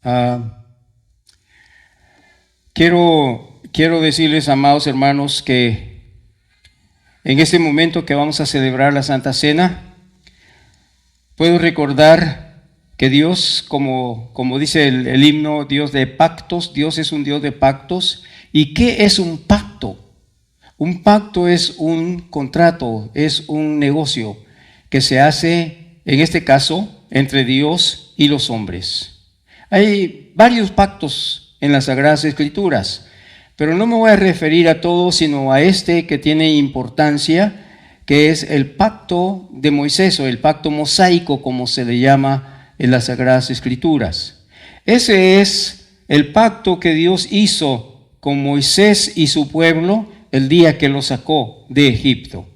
Ah, quiero decirles, amados hermanos, que en este momento que vamos a celebrar la Santa Cena, puedo recordar que Dios, como dice el himno, Dios de pactos, Dios es un Dios de pactos. ¿Y qué es un pacto? Un pacto es un contrato, es un negocio que se hace, en este caso, entre Dios y los hombres. Hay varios pactos en las Sagradas Escrituras, pero no me voy a referir a todos, sino a este que tiene importancia, que es el pacto de Moisés o el pacto mosaico, como se le llama en las Sagradas Escrituras. Ese es el pacto que Dios hizo con Moisés y su pueblo el día que lo sacó de Egipto.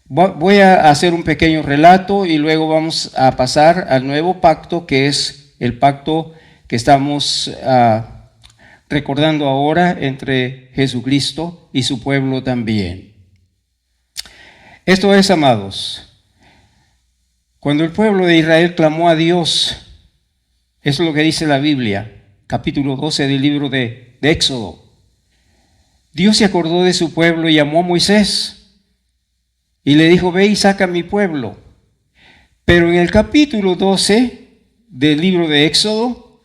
Voy a hacer un pequeño relato y luego vamos a pasar al nuevo pacto, que es el pacto que estamos recordando ahora entre Jesucristo y su pueblo también. Esto es, amados, cuando el pueblo de Israel clamó a Dios, eso es lo que dice la Biblia, capítulo 12 del libro de Éxodo. Dios se acordó de su pueblo y llamó a Moisés y le dijo: ve y saca a mi pueblo. Pero en el capítulo 12 del libro de Éxodo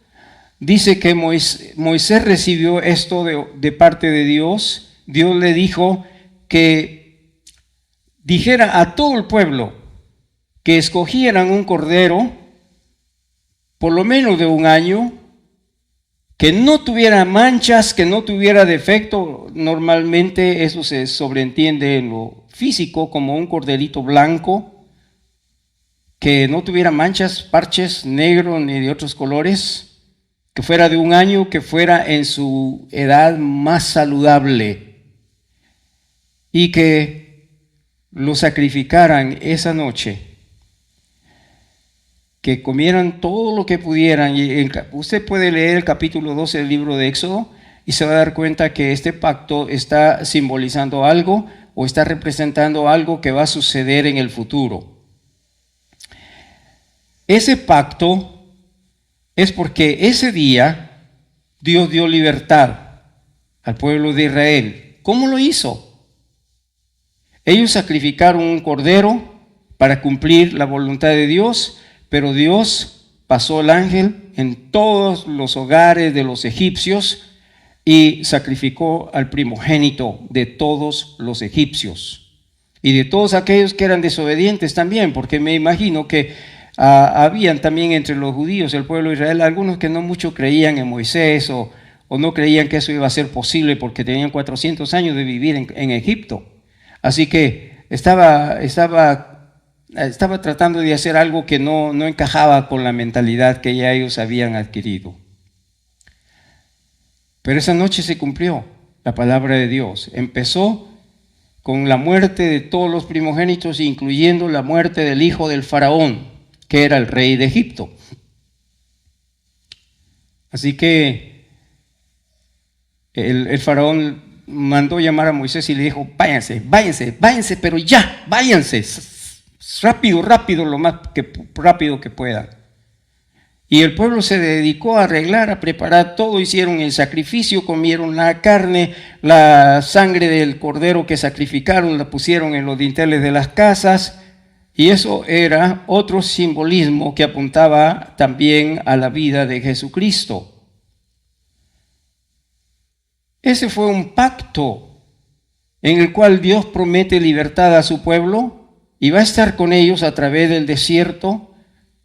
dice que Moisés recibió esto de parte de Dios. Dios le dijo que dijera a todo el pueblo que escogieran un cordero por lo menos de un año, que no tuviera manchas, que no tuviera defecto. Normalmente eso se sobreentiende en lo físico como un corderito blanco, que no tuviera manchas, parches negros ni de otros colores, que fuera de un año, que fuera en su edad más saludable y que lo sacrificaran esa noche, que comieran todo lo que pudieran. Y usted puede leer el capítulo 12 del libro de Éxodo y se va a dar cuenta que este pacto está simbolizando algo o está representando algo que va a suceder en el futuro. Ese pacto es porque ese día Dios dio libertad al pueblo de Israel. ¿Cómo lo hizo? Ellos sacrificaron un cordero para cumplir la voluntad de Dios, pero Dios pasó el ángel en todos los hogares de los egipcios y sacrificó al primogénito de todos los egipcios y de todos aquellos que eran desobedientes también, porque me imagino que habían también entre los judíos, el pueblo de Israel, algunos que no mucho creían en Moisés o no creían que eso iba a ser posible porque tenían 400 años de vivir en Egipto. Así que estaba tratando de hacer algo que no encajaba con la mentalidad que ya ellos habían adquirido. Pero esa noche se cumplió la palabra de Dios. Empezó con la muerte de todos los primogénitos, incluyendo la muerte del hijo del faraón, que era el rey de Egipto. Así que el faraón mandó llamar a Moisés y le dijo: váyanse, pero ya, váyanse. Rápido, lo más rápido que puedan. Y el pueblo se dedicó a arreglar, a preparar todo, hicieron el sacrificio, comieron la carne, la sangre del cordero que sacrificaron, la pusieron en los dinteles de las casas, y eso era otro simbolismo que apuntaba también a la vida de Jesucristo. Ese fue un pacto en el cual Dios promete libertad a su pueblo y va a estar con ellos a través del desierto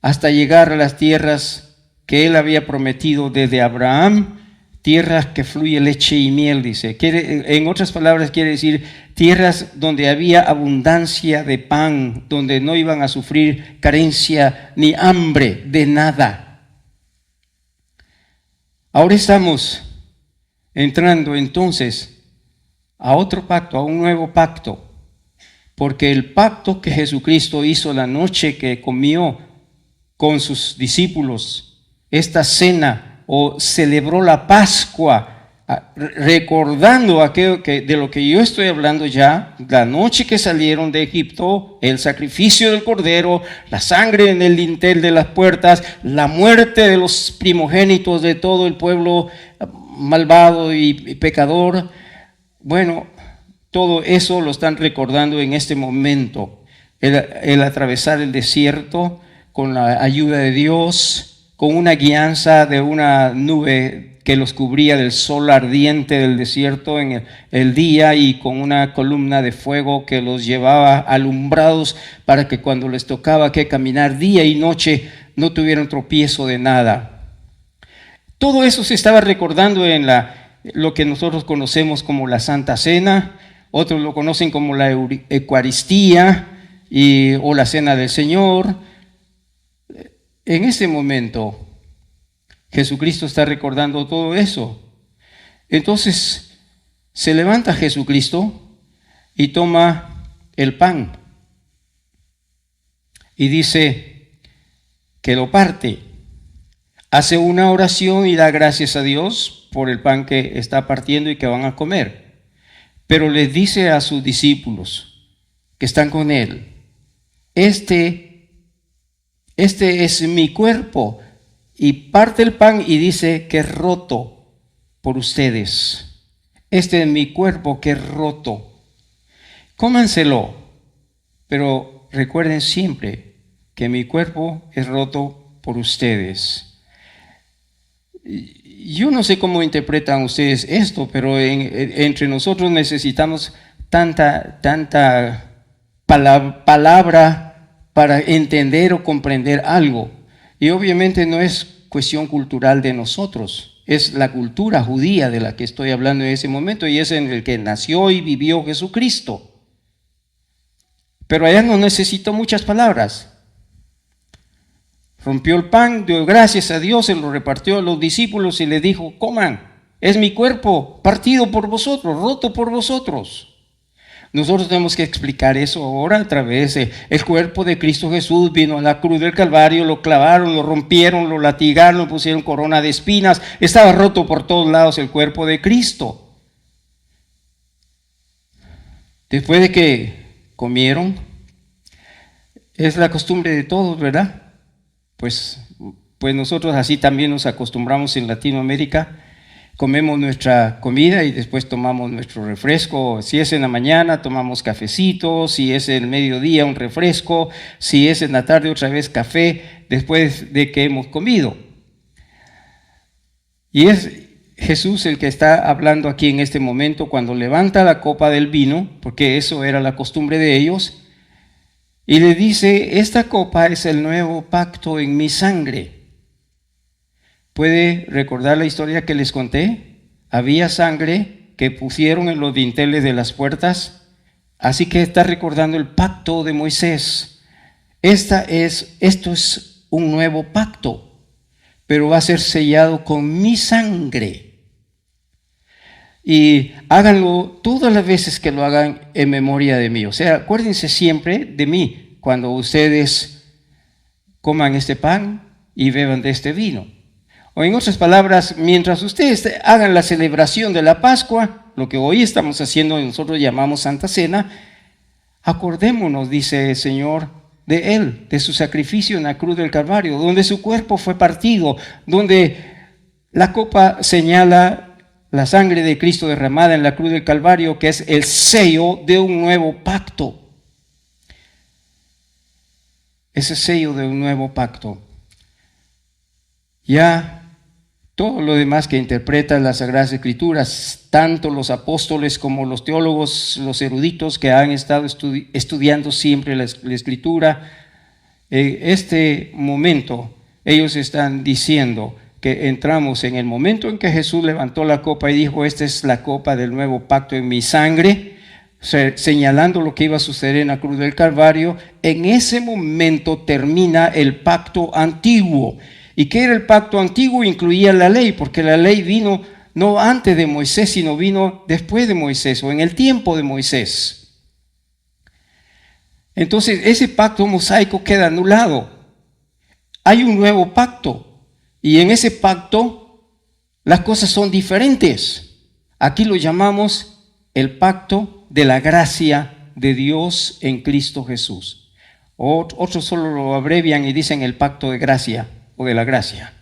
hasta llegar a las tierras que Él había prometido desde Abraham, tierras que fluye leche y miel, dice. En otras palabras quiere decir tierras donde había abundancia de pan, donde no iban a sufrir carencia ni hambre de nada. Ahora estamos entrando entonces a otro pacto, a un nuevo pacto. Porque el pacto que Jesucristo hizo la noche que comió con sus discípulos, esta cena, o celebró la Pascua recordando aquello de lo que yo estoy hablando ya, la noche que salieron de Egipto, el sacrificio del cordero, la sangre en el dintel de las puertas, la muerte de los primogénitos de todo el pueblo malvado y pecador. Bueno, todo eso lo están recordando en este momento. El atravesar el desierto con la ayuda de Dios, con una guianza de una nube que los cubría del sol ardiente del desierto en el día, y con una columna de fuego que los llevaba alumbrados para que cuando les tocaba que caminar día y noche no tuvieran tropiezo de nada. Todo eso se estaba recordando en lo que nosotros conocemos como la Santa Cena, otros lo conocen como la Eucaristía o la Cena del Señor. En este momento Jesucristo está recordando todo eso. Entonces se levanta Jesucristo y toma el pan y dice que lo parte, hace una oración y da gracias a Dios por el pan que está partiendo y que van a comer, pero les dice a sus discípulos que están con él: este es mi cuerpo. Y parte el pan y dice que es roto por ustedes. Este es mi cuerpo que es roto. Cómanselo, pero recuerden siempre que mi cuerpo es roto por ustedes. Yo no sé cómo interpretan ustedes esto, pero entre nosotros necesitamos tanta palabra para entender o comprender algo. Y obviamente no es cuestión cultural de nosotros, es la cultura judía de la que estoy hablando en ese momento, y es en el que nació y vivió Jesucristo. Pero allá no necesitó muchas palabras. Rompió el pan, dio gracias a Dios, se lo repartió a los discípulos y les dijo: coman, es mi cuerpo partido por vosotros, roto por vosotros. Nosotros tenemos que explicar eso ahora a través de el cuerpo de Cristo Jesús. Vino a la cruz del Calvario, lo clavaron, lo rompieron, lo latigaron, lo pusieron corona de espinas. Estaba roto por todos lados el cuerpo de Cristo. Después de que comieron, es la costumbre de todos, ¿verdad? Pues nosotros así también nos acostumbramos en Latinoamérica. Comemos nuestra comida y después tomamos nuestro refresco. Si es en la mañana, tomamos cafecito. Si es en el mediodía, un refresco. Si es en la tarde, otra vez café, después de que hemos comido. Y es Jesús el que está hablando aquí en este momento cuando levanta la copa del vino, porque eso era la costumbre de ellos, y le dice: esta copa es el nuevo pacto en mi sangre. ¿Puede recordar la historia que les conté? Había sangre que pusieron en los dinteles de las puertas, así que está recordando el pacto de Moisés. Esto es un nuevo pacto, pero va a ser sellado con mi sangre. Y háganlo todas las veces que lo hagan en memoria de mí. O sea, acuérdense siempre de mí cuando ustedes coman este pan y beban de este vino. O en otras palabras, mientras ustedes hagan la celebración de la Pascua, lo que hoy estamos haciendo y nosotros llamamos Santa Cena, acordémonos, dice el Señor, de Él, de su sacrificio en la cruz del Calvario, donde su cuerpo fue partido, donde la copa señala la sangre de Cristo derramada en la cruz del Calvario, que es el sello de un nuevo pacto. Ese sello de un nuevo pacto. Ya todo lo demás que interpretan las Sagradas Escrituras, tanto los apóstoles como los teólogos, los eruditos que han estado estudiando siempre la Escritura, en este momento ellos están diciendo que entramos en el momento en que Jesús levantó la copa y dijo: esta es la copa del nuevo pacto en mi sangre, señalando lo que iba a suceder en la cruz del Calvario. En ese momento termina el pacto antiguo. ¿Y qué era el pacto antiguo? Incluía la ley, porque la ley vino no antes de Moisés, sino vino después de Moisés o en el tiempo de Moisés. Entonces ese pacto mosaico queda anulado. Hay un nuevo pacto y en ese pacto las cosas son diferentes. Aquí lo llamamos el pacto de la gracia de Dios en Cristo Jesús. Otros solo lo abrevian y dicen el pacto de gracia o de la gracia.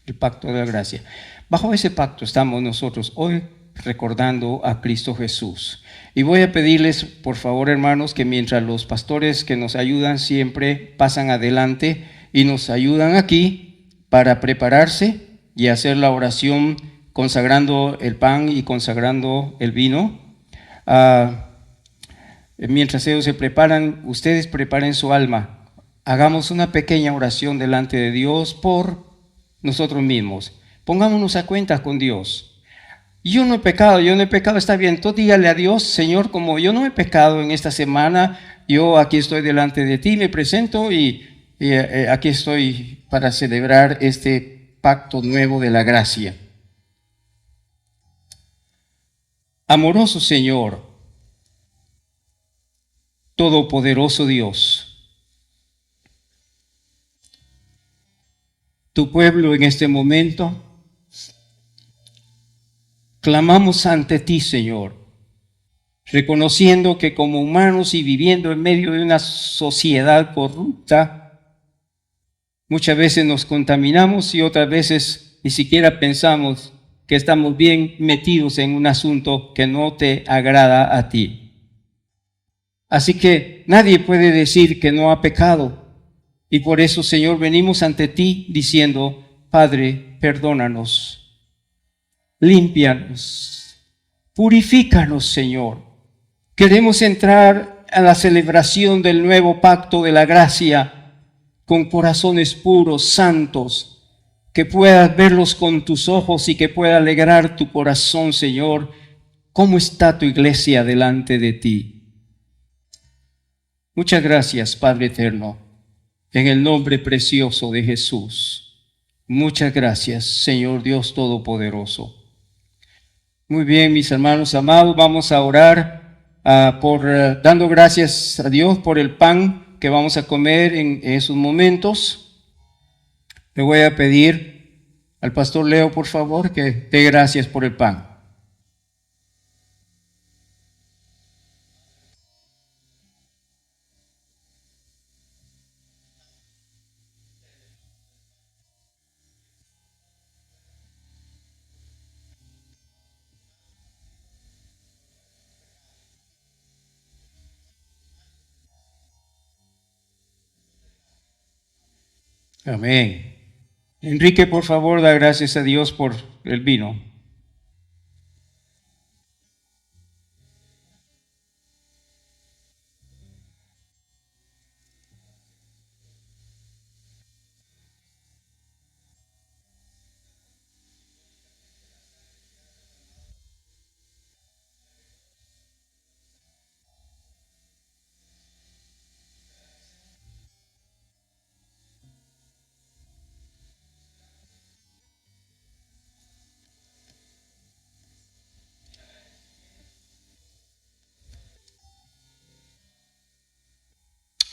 El pacto de la gracia. Bajo ese pacto estamos nosotros hoy recordando a Cristo Jesús. Y voy a pedirles, por favor, hermanos, que mientras los pastores que nos ayudan siempre pasan adelante y nos ayudan aquí para prepararse y hacer la oración consagrando el pan y consagrando el vino. Mientras ellos se preparan, ustedes preparen su alma. Hagamos una pequeña oración delante de Dios por nosotros mismos. Pongámonos a cuentas con Dios. Yo no he pecado, está bien. Entonces dígale a Dios, Señor, como yo no he pecado en esta semana, yo aquí estoy delante de ti, me presento y aquí estoy para celebrar este pacto nuevo de la gracia. Amoroso Señor, todopoderoso Dios, tu pueblo en este momento, clamamos ante ti, Señor, reconociendo que como humanos y viviendo en medio de una sociedad corrupta, muchas veces nos contaminamos y otras veces ni siquiera pensamos que estamos bien metidos en un asunto que no te agrada a ti. Así que nadie puede decir que no ha pecado. Y por eso, Señor, venimos ante ti diciendo, Padre, perdónanos. Límpianos, purifícanos, Señor. Queremos entrar a la celebración del nuevo pacto de la gracia con corazones puros, santos, que puedas verlos con tus ojos y que pueda alegrar tu corazón, Señor. ¿Cómo está tu iglesia delante de ti? Muchas gracias, Padre eterno, en el nombre precioso de Jesús. Muchas gracias, Señor Dios Todopoderoso. Muy bien, mis hermanos amados, vamos a orar dando gracias a Dios por el pan que vamos a comer en esos momentos. Le voy a pedir al pastor Leo, por favor, que dé gracias por el pan. Amén. Enrique, por favor, da gracias a Dios por el vino.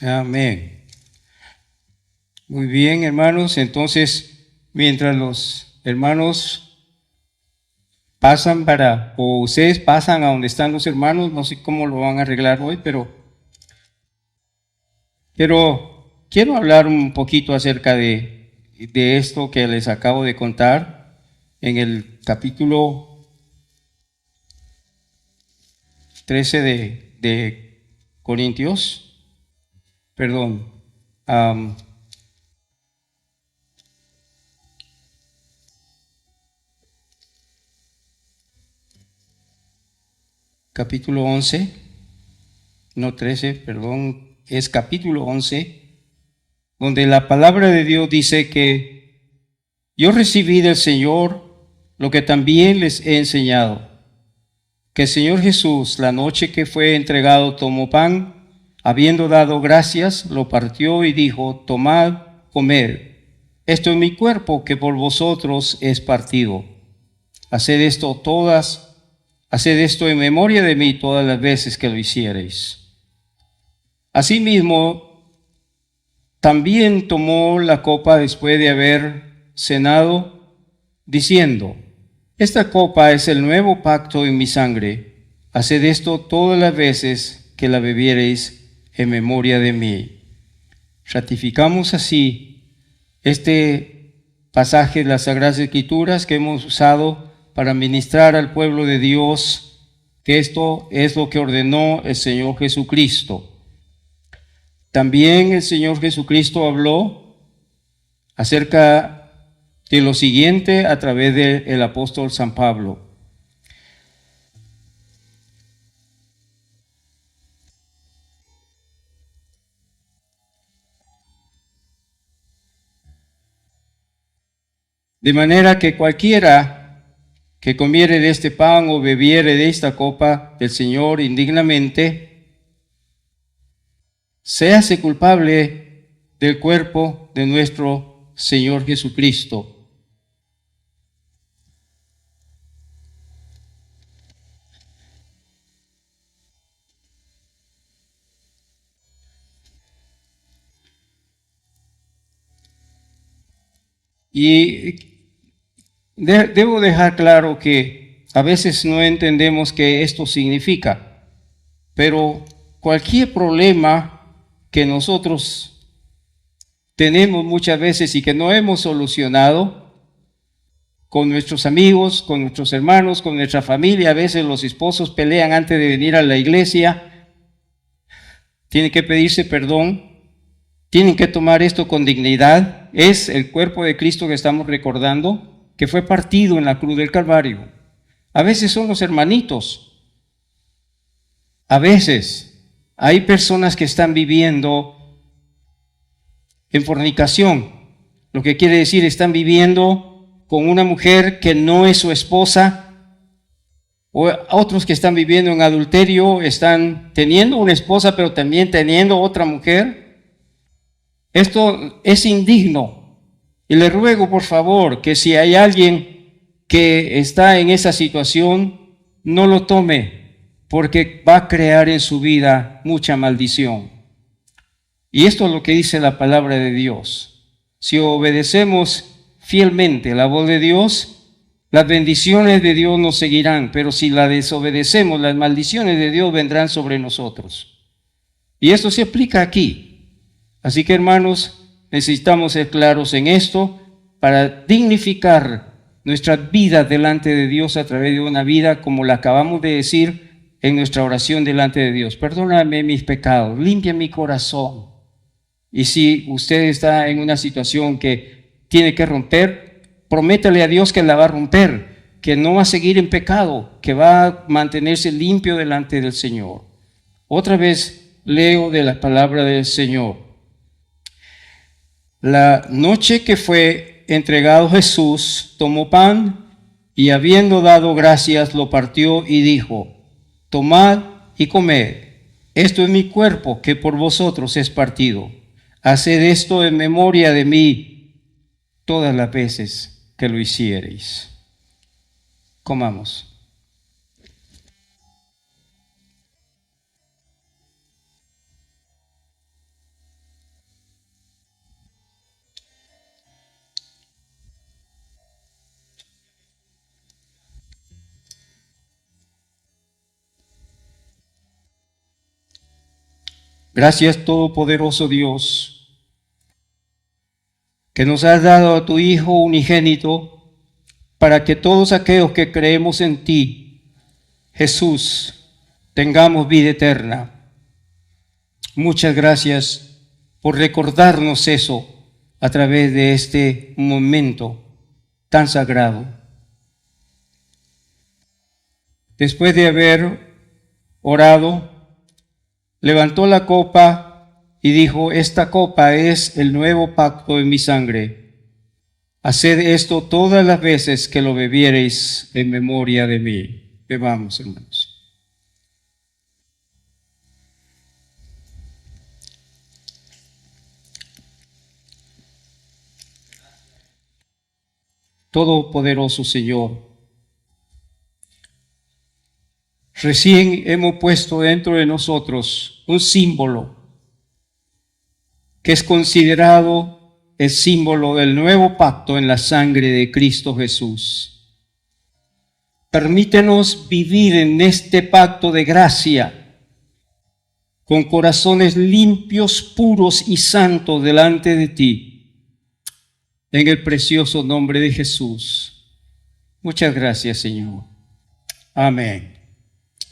Amén. Muy bien, hermanos. Entonces, mientras los hermanos pasan o ustedes pasan a donde están los hermanos, no sé cómo lo van a arreglar hoy, pero quiero hablar un poquito acerca de esto que les acabo de contar en el capítulo 13 de Corintios. Perdón. Capítulo 11, no 13, perdón, es capítulo 11, donde la palabra de Dios dice que yo recibí del Señor lo que también les he enseñado, que el Señor Jesús, la noche que fue entregado, tomó pan, habiendo dado gracias, lo partió y dijo, tomad, comed, esto es mi cuerpo que por vosotros es partido. Haced esto en memoria de mí todas las veces que lo hiciereis. Asimismo, también tomó la copa después de haber cenado, diciendo, Esta copa es el nuevo pacto en mi sangre. Haced esto todas las veces que la bebiereis en memoria de mí. Ratificamos así este pasaje de las Sagradas Escrituras que hemos usado para ministrar al pueblo de Dios, que esto es lo que ordenó el Señor Jesucristo. También el Señor Jesucristo habló acerca de lo siguiente a través del apóstol San Pablo. De manera que cualquiera que comiere de este pan o bebiere de esta copa del Señor indignamente, se hace culpable del cuerpo de nuestro Señor Jesucristo. Y debo dejar claro que a veces no entendemos qué esto significa, pero cualquier problema que nosotros tenemos muchas veces y que no hemos solucionado con nuestros amigos, con nuestros hermanos, con nuestra familia, a veces los esposos pelean antes de venir a la iglesia, tienen que pedirse perdón, tienen que tomar esto con dignidad. Es el cuerpo de Cristo que estamos recordando, que fue partido en la cruz del Calvario. A veces son los hermanitos. A veces hay personas que están viviendo en fornicación, lo que quiere decir están viviendo con una mujer que no es su esposa, o otros que están viviendo en adulterio, están teniendo una esposa pero también teniendo otra mujer. Esto es indigno y le ruego por favor que si hay alguien que está en esa situación, no lo tome, porque va a crear en su vida mucha maldición. Y esto es lo que dice la palabra de Dios. Si obedecemos fielmente la voz de Dios, las bendiciones de Dios nos seguirán, pero si la desobedecemos, las maldiciones de Dios vendrán sobre nosotros. Y esto se aplica aquí. Así que, hermanos, necesitamos ser claros en esto para dignificar nuestra vida delante de Dios a través de una vida como la acabamos de decir en nuestra oración delante de Dios. Perdóname mis pecados, limpia mi corazón. Y si usted está en una situación que tiene que romper, prométale a Dios que la va a romper, que no va a seguir en pecado, que va a mantenerse limpio delante del Señor. Otra vez leo de la palabra del Señor. La noche que fue entregado Jesús, tomó pan y habiendo dado gracias, lo partió y dijo: tomad y comed, esto es mi cuerpo que por vosotros es partido. Haced esto en memoria de mí todas las veces que lo hiciereis. Comamos. Gracias, todopoderoso Dios, que nos has dado a tu Hijo unigénito para que todos aquellos que creemos en ti, Jesús, tengamos vida eterna. Muchas gracias por recordarnos eso a través de este momento tan sagrado. Después de haber orado, levantó la copa y dijo: esta copa es el nuevo pacto en mi sangre. Haced esto todas las veces que lo bebiereis en memoria de mí. Bebamos, hermanos. Todopoderoso Señor, recién hemos puesto dentro de nosotros un símbolo que es considerado el símbolo del nuevo pacto en la sangre de Cristo Jesús. Permítenos vivir en este pacto de gracia con corazones limpios, puros y santos delante de ti, en el precioso nombre de Jesús. Muchas gracias, Señor. Amén.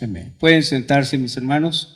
Amén. Pueden sentarse, mis hermanos.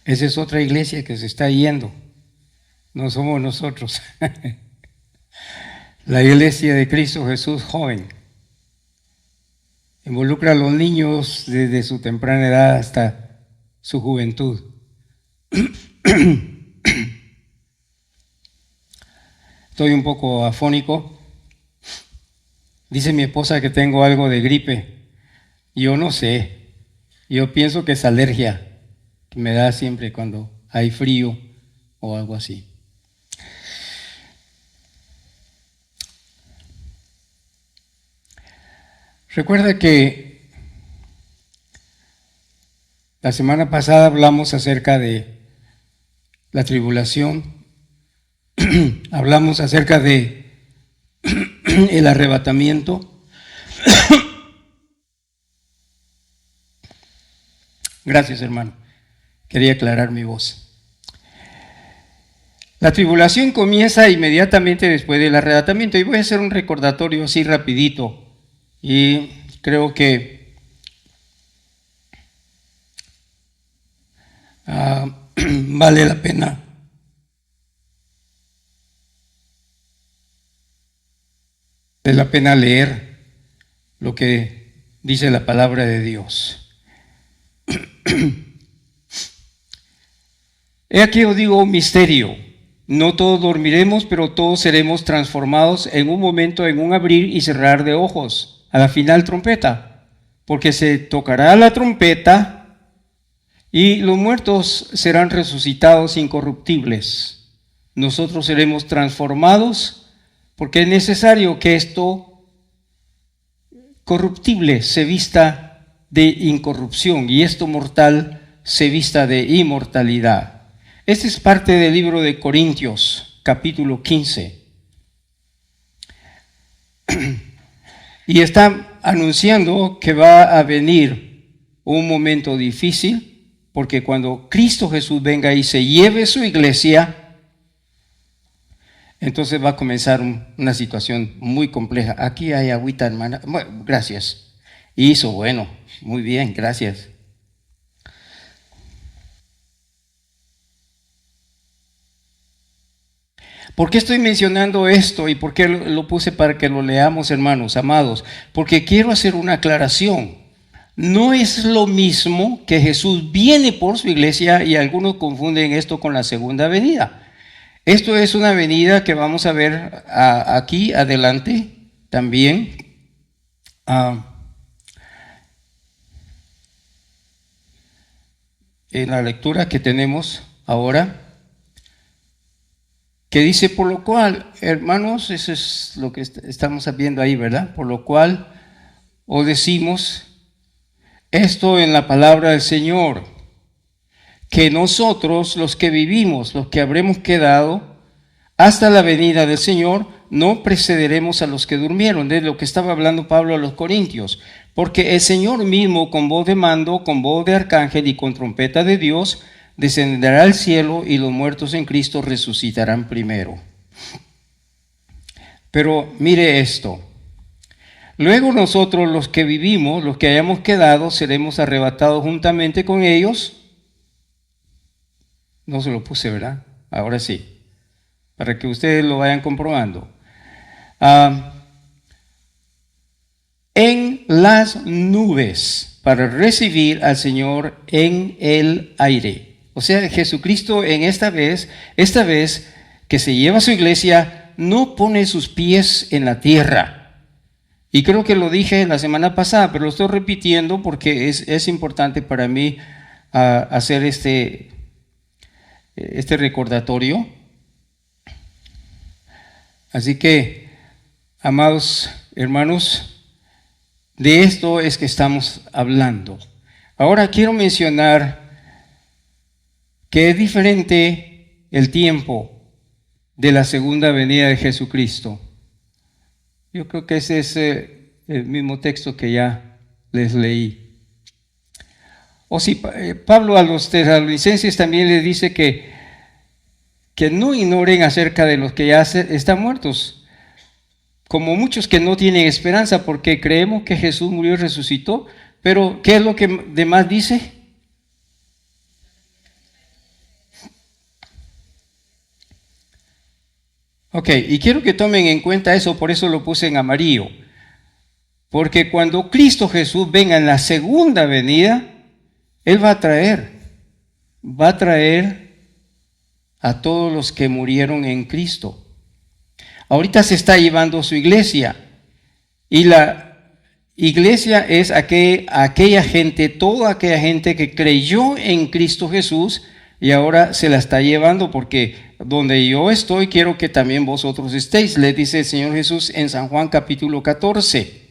Esa es otra iglesia que se está yendo. No somos nosotros. La iglesia de Cristo Jesús joven. Involucra a los niños desde su temprana edad hasta su juventud. Estoy un poco afónico. Dice mi esposa que tengo algo de gripe. Yo no sé. Yo pienso que es alergia que me da siempre cuando hay frío o algo así. Recuerda que la semana pasada hablamos acerca de la tribulación, hablamos acerca de el arrebatamiento. Gracias, hermano. Quería aclarar mi voz. La tribulación comienza inmediatamente después del arrebatamiento y voy a hacer un recordatorio así rapidito y creo que vale la pena. Vale la pena leer lo que dice la palabra de Dios. He aquí os digo un misterio. No todos dormiremos, pero todos seremos transformados en un momento, en un abrir y cerrar de ojos, a la final trompeta. Porque se tocará la trompeta y los muertos serán resucitados incorruptibles. Nosotros seremos transformados porque es necesario que esto corruptible se vista de incorrupción y esto mortal se vista de inmortalidad. Este es parte del libro de Corintios, capítulo 15. Y está anunciando que va a venir un momento difícil, porque cuando Cristo Jesús venga y se lleve su iglesia, entonces va a comenzar una situación muy compleja. Aquí hay agüita, hermana. Bueno, gracias. Hizo, bueno, muy bien, gracias. ¿Por qué estoy mencionando esto y por qué lo puse para que lo leamos, hermanos, amados? Porque quiero hacer una aclaración. No es lo mismo que Jesús viene por su iglesia y algunos confunden esto con la segunda venida. Esto es una venida que vamos a ver aquí adelante también. En la lectura que tenemos ahora, que dice, por lo cual, hermanos, eso es lo que estamos viendo ahí, ¿verdad? Por lo cual os decimos esto en la palabra del Señor, que nosotros, los que vivimos, los que habremos quedado hasta la venida del Señor, no precederemos a los que durmieron, de lo que estaba hablando Pablo a los Corintios, porque el Señor mismo, con voz de mando, con voz de arcángel y con trompeta de Dios, descenderá al cielo, y los muertos en Cristo resucitarán primero. Pero mire esto: luego nosotros, los que vivimos, los que hayamos quedado, seremos arrebatados juntamente con ellos. No se lo puse, ¿verdad? Ahora sí, para que ustedes lo vayan comprobando. En las nubes, para recibir al Señor en el aire. O sea, Jesucristo en esta vez que se lleva a su iglesia, no pone sus pies en la tierra. Y creo que lo dije la semana pasada, pero lo estoy repitiendo porque es importante para mí hacer este recordatorio. Así que, amados hermanos, de esto es que estamos hablando. Ahora quiero mencionar que es diferente el tiempo de la segunda venida de Jesucristo. Yo creo que ese es el mismo texto que ya les leí. O si Pablo a los tesalonicenses también les dice que no ignoren acerca de los que ya están muertos, como muchos que no tienen esperanza, porque creemos que Jesús murió y resucitó. Pero ¿qué es lo que demás dice? Ok, y quiero que tomen en cuenta eso, por eso lo puse en amarillo. Porque cuando Cristo Jesús venga en la segunda venida, Él va a traer a todos los que murieron en Cristo. Ahorita se está llevando su iglesia, y la iglesia es aquella gente, toda aquella gente que creyó en Cristo Jesús, y ahora se la está llevando, porque donde yo estoy quiero que también vosotros estéis, le dice el Señor Jesús en San Juan capítulo 14.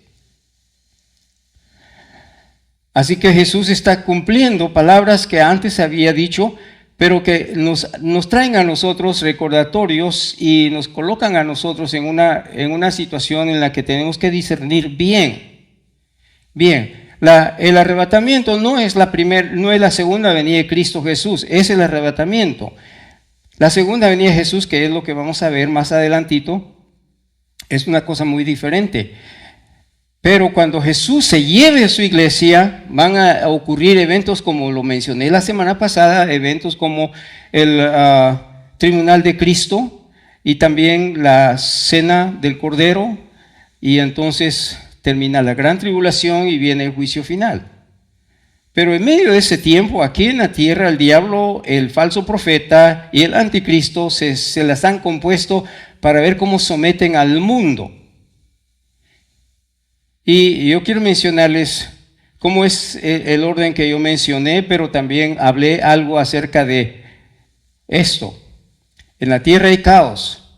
Así que Jesús está cumpliendo palabras que antes había dicho, pero que nos traen a nosotros recordatorios y nos colocan a nosotros en una situación en la que tenemos que discernir bien. Bien, el arrebatamiento no es la segunda venida de Cristo Jesús, es el arrebatamiento. La segunda venida de Jesús, que es lo que vamos a ver más adelantito, es una cosa muy diferente. Pero cuando Jesús se lleve a su iglesia, van a ocurrir eventos como lo mencioné la semana pasada, eventos como el tribunal de Cristo y también la cena del Cordero, y entonces termina la gran tribulación y viene el juicio final. Pero en medio de ese tiempo, aquí en la tierra, el diablo, el falso profeta y el anticristo se las han compuesto para ver cómo someten al mundo. Y yo quiero mencionarles cómo es el orden que yo mencioné, pero también hablé algo acerca de esto. En la tierra hay caos.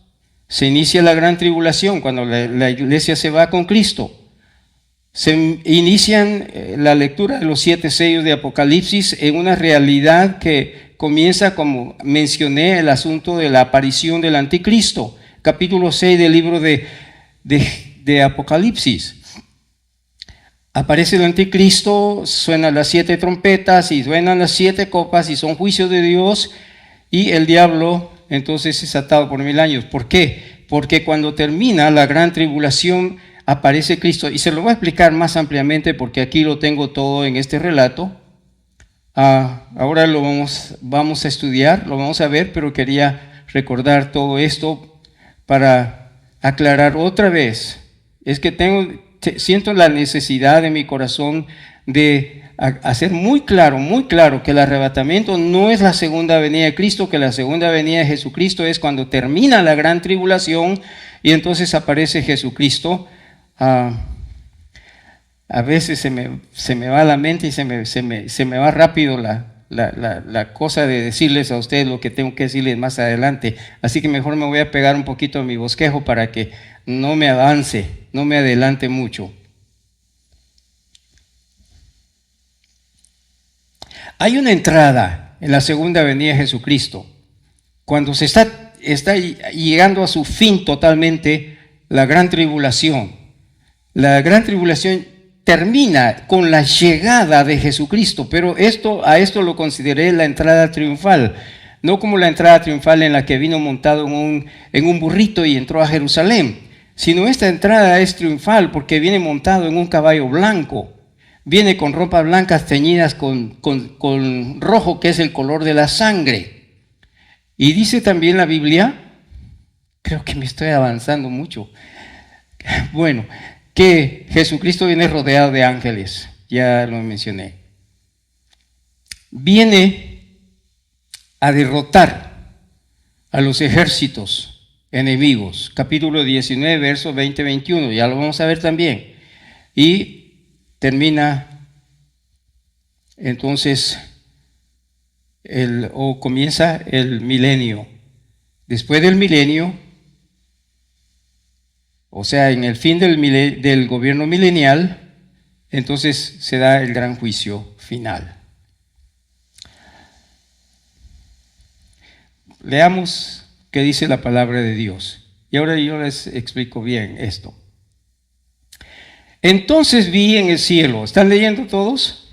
Se inicia la gran tribulación cuando la iglesia se va con Cristo. Se inician la lectura de los 7 sellos de Apocalipsis en una realidad que comienza, como mencioné, el asunto de la aparición del anticristo. Capítulo 6 del libro de Apocalipsis. Aparece el anticristo, suenan las 7 trompetas y suenan las 7 copas y son juicios de Dios, y el diablo entonces es atado por 1000 años. ¿Por qué? Porque cuando termina la gran tribulación aparece Cristo, y se lo voy a explicar más ampliamente porque aquí lo tengo todo en este relato. Ahora lo vamos a estudiar, lo vamos a ver, pero quería recordar todo esto para aclarar otra vez. Es que siento la necesidad de mi corazón de hacer muy claro que el arrebatamiento no es la segunda venida de Cristo, que la segunda venida de Jesucristo es cuando termina la gran tribulación y entonces aparece Jesucristo. A veces se me va la mente y se me va rápido la cosa de decirles a ustedes lo que tengo que decirles más adelante. Así que mejor me voy a pegar un poquito a mi bosquejo para que no me avance, no me adelante mucho. Hay una entrada en la segunda venida de Jesucristo, cuando se está llegando a su fin totalmente la gran tribulación. La gran tribulación termina con la llegada de Jesucristo, pero a esto lo consideré la entrada triunfal, no como la entrada triunfal en la que vino montado en un burrito y entró a Jerusalén, sino esta entrada es triunfal porque viene montado en un caballo blanco, viene con ropas blancas teñidas con rojo, que es el color de la sangre. Y dice también la Biblia, creo que me estoy avanzando mucho, bueno, que Jesucristo viene rodeado de ángeles, ya lo mencioné. Viene a derrotar a los ejércitos enemigos, capítulo 19, versos 20-21, ya lo vamos a ver también. Y termina entonces, comienza el milenio. Después del milenio, o sea, en el fin del gobierno milenial, entonces se da el gran juicio final. Leamos qué dice la palabra de Dios. Y ahora yo les explico bien esto. Entonces vi en el cielo, ¿están leyendo todos?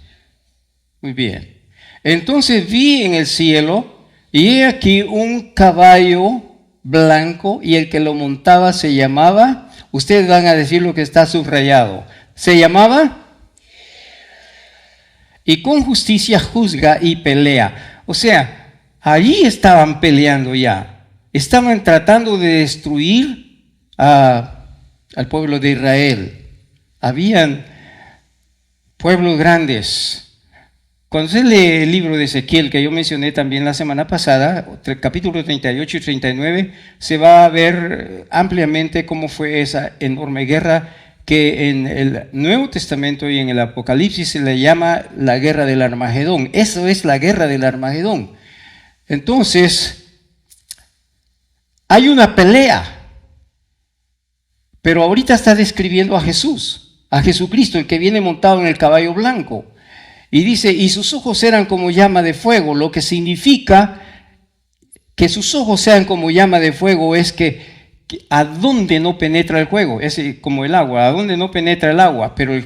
Muy bien. Entonces vi en el cielo, y he aquí un caballo blanco, y el que lo montaba se llamaba, ustedes van a decir lo que está subrayado, se llamaba, y con justicia juzga y pelea. O sea, allí estaban peleando ya, estaban tratando de destruir al pueblo de Israel. Habían pueblos grandes. Cuando se lee el libro de Ezequiel, que yo mencioné también la semana pasada, capítulo 38 y 39, se va a ver ampliamente cómo fue esa enorme guerra que en el Nuevo Testamento y en el Apocalipsis se le llama la guerra del Armagedón. Eso es la guerra del Armagedón. Entonces, hay una pelea, pero ahorita está describiendo a Jesús, a Jesucristo, el que viene montado en el caballo blanco. Y dice, y sus ojos eran como llama de fuego, lo que significa que sus ojos sean como llama de fuego es que a dónde no penetra el fuego, es como el agua, a dónde no penetra el agua, pero el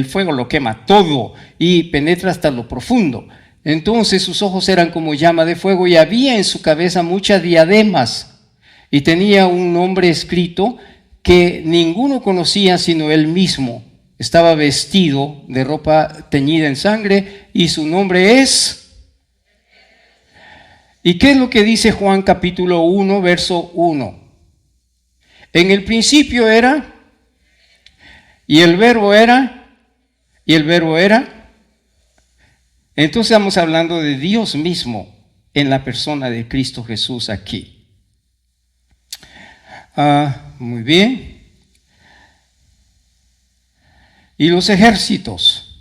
fuego lo quema todo y penetra hasta lo profundo. Entonces sus ojos eran como llama de fuego y había en su cabeza muchas diademas y tenía un nombre escrito que ninguno conocía sino él mismo. Estaba vestido de ropa teñida en sangre y su nombre es... ¿Y qué es lo que dice Juan capítulo 1, verso 1? En el principio era, y el verbo era, y el verbo era. Entonces estamos hablando de Dios mismo en la persona de Cristo Jesús aquí. Muy bien. Y los ejércitos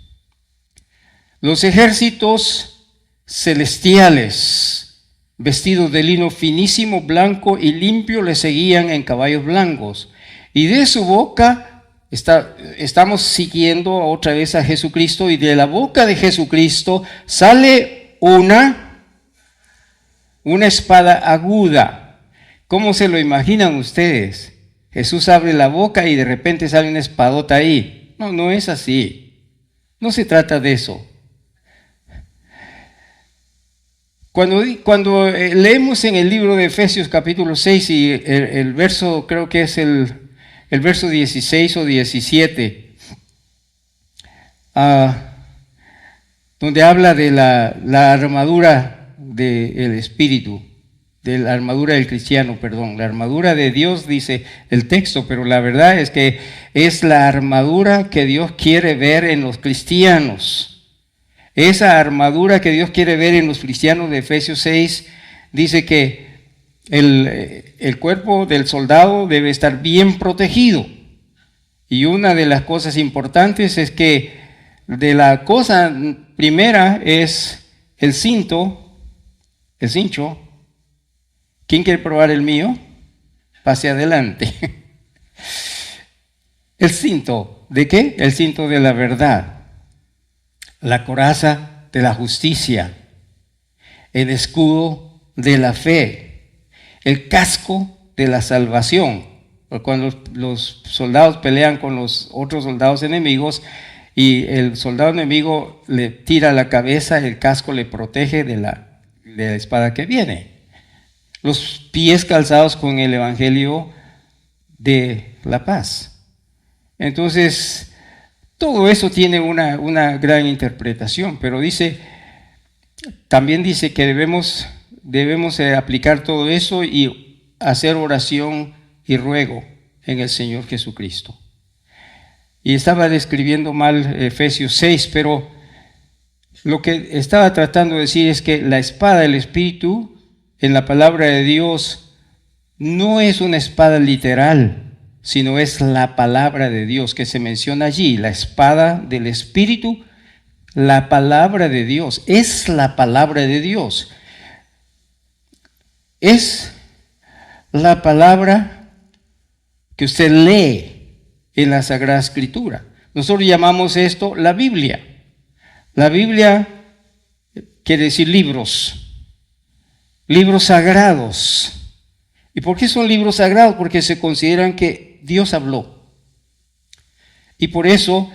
celestiales, vestidos de lino finísimo, blanco y limpio, le seguían en caballos blancos. Y de su boca, estamos siguiendo otra vez a Jesucristo, y de la boca de Jesucristo sale una espada aguda. ¿Cómo se lo imaginan ustedes? Jesús abre la boca y de repente sale una espadota ahí. No, no es así. No se trata de eso. Cuando leemos en el libro de Efesios capítulo 6 y el verso, creo que es el verso 16 o 17, donde habla de la armadura del Espíritu, de la armadura del cristiano, perdón, la armadura de Dios dice el texto, pero la verdad es que es la armadura que Dios quiere ver en los cristianos. Esa armadura que Dios quiere ver en los cristianos de Efesios 6 dice que el cuerpo del soldado debe estar bien protegido. Y una de las cosas importantes es que de la cosa primera es el cincho. ¿Quién quiere probar el mío? Pase adelante. ¿El cinto de qué? El cinto de la verdad. La coraza de la justicia. el escudo de la fe, el casco de la salvación. Cuando los soldados pelean con los otros soldados enemigos y el soldado enemigo le tira la cabeza, el casco le protege de la espada que viene. Los pies calzados con el evangelio de la paz. Entonces, todo eso tiene una gran interpretación, pero también dice que debemos aplicar todo eso y hacer oración y ruego en el Señor Jesucristo. Y estaba describiendo mal Efesios 6, pero lo que estaba tratando de decir es que la espada del Espíritu en la palabra de Dios no es una espada literal, sino es la palabra de Dios que se menciona allí, la espada del Espíritu, la palabra de Dios, es la palabra de Dios. Es la palabra que usted lee en la Sagrada Escritura. Nosotros llamamos esto la Biblia. La Biblia quiere decir libros sagrados. ¿Y por qué son libros sagrados? Porque se consideran que Dios habló. Y por eso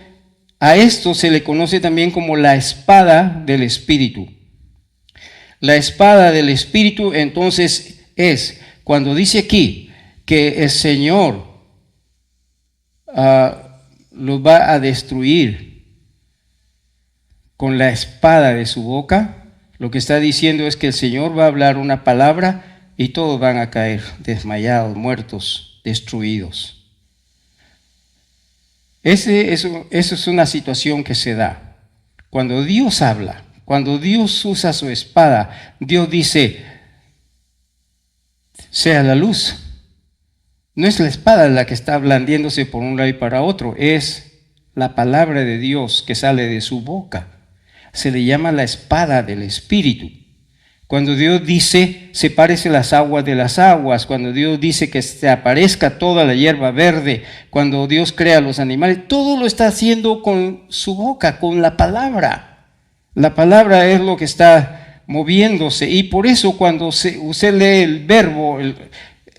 a esto se le conoce también como la espada del Espíritu. La espada del Espíritu entonces es, cuando dice aquí que el Señor los va a destruir con la espada de su boca, lo que está diciendo es que el Señor va a hablar una palabra y todos van a caer desmayados, muertos, destruidos. Eso es una situación que se da. Cuando Dios habla, cuando Dios usa su espada, Dios dice, sea la luz. No es la espada la que está blandiéndose por un lado y para otro, es la palabra de Dios que sale de su boca. Se le llama la espada del Espíritu. Cuando Dios dice, sepárese las aguas de las aguas, cuando Dios dice que se aparezca toda la hierba verde, cuando Dios crea los animales, todo lo está haciendo con su boca, con la palabra. La palabra es lo que está moviéndose, y por eso cuando usted lee el verbo,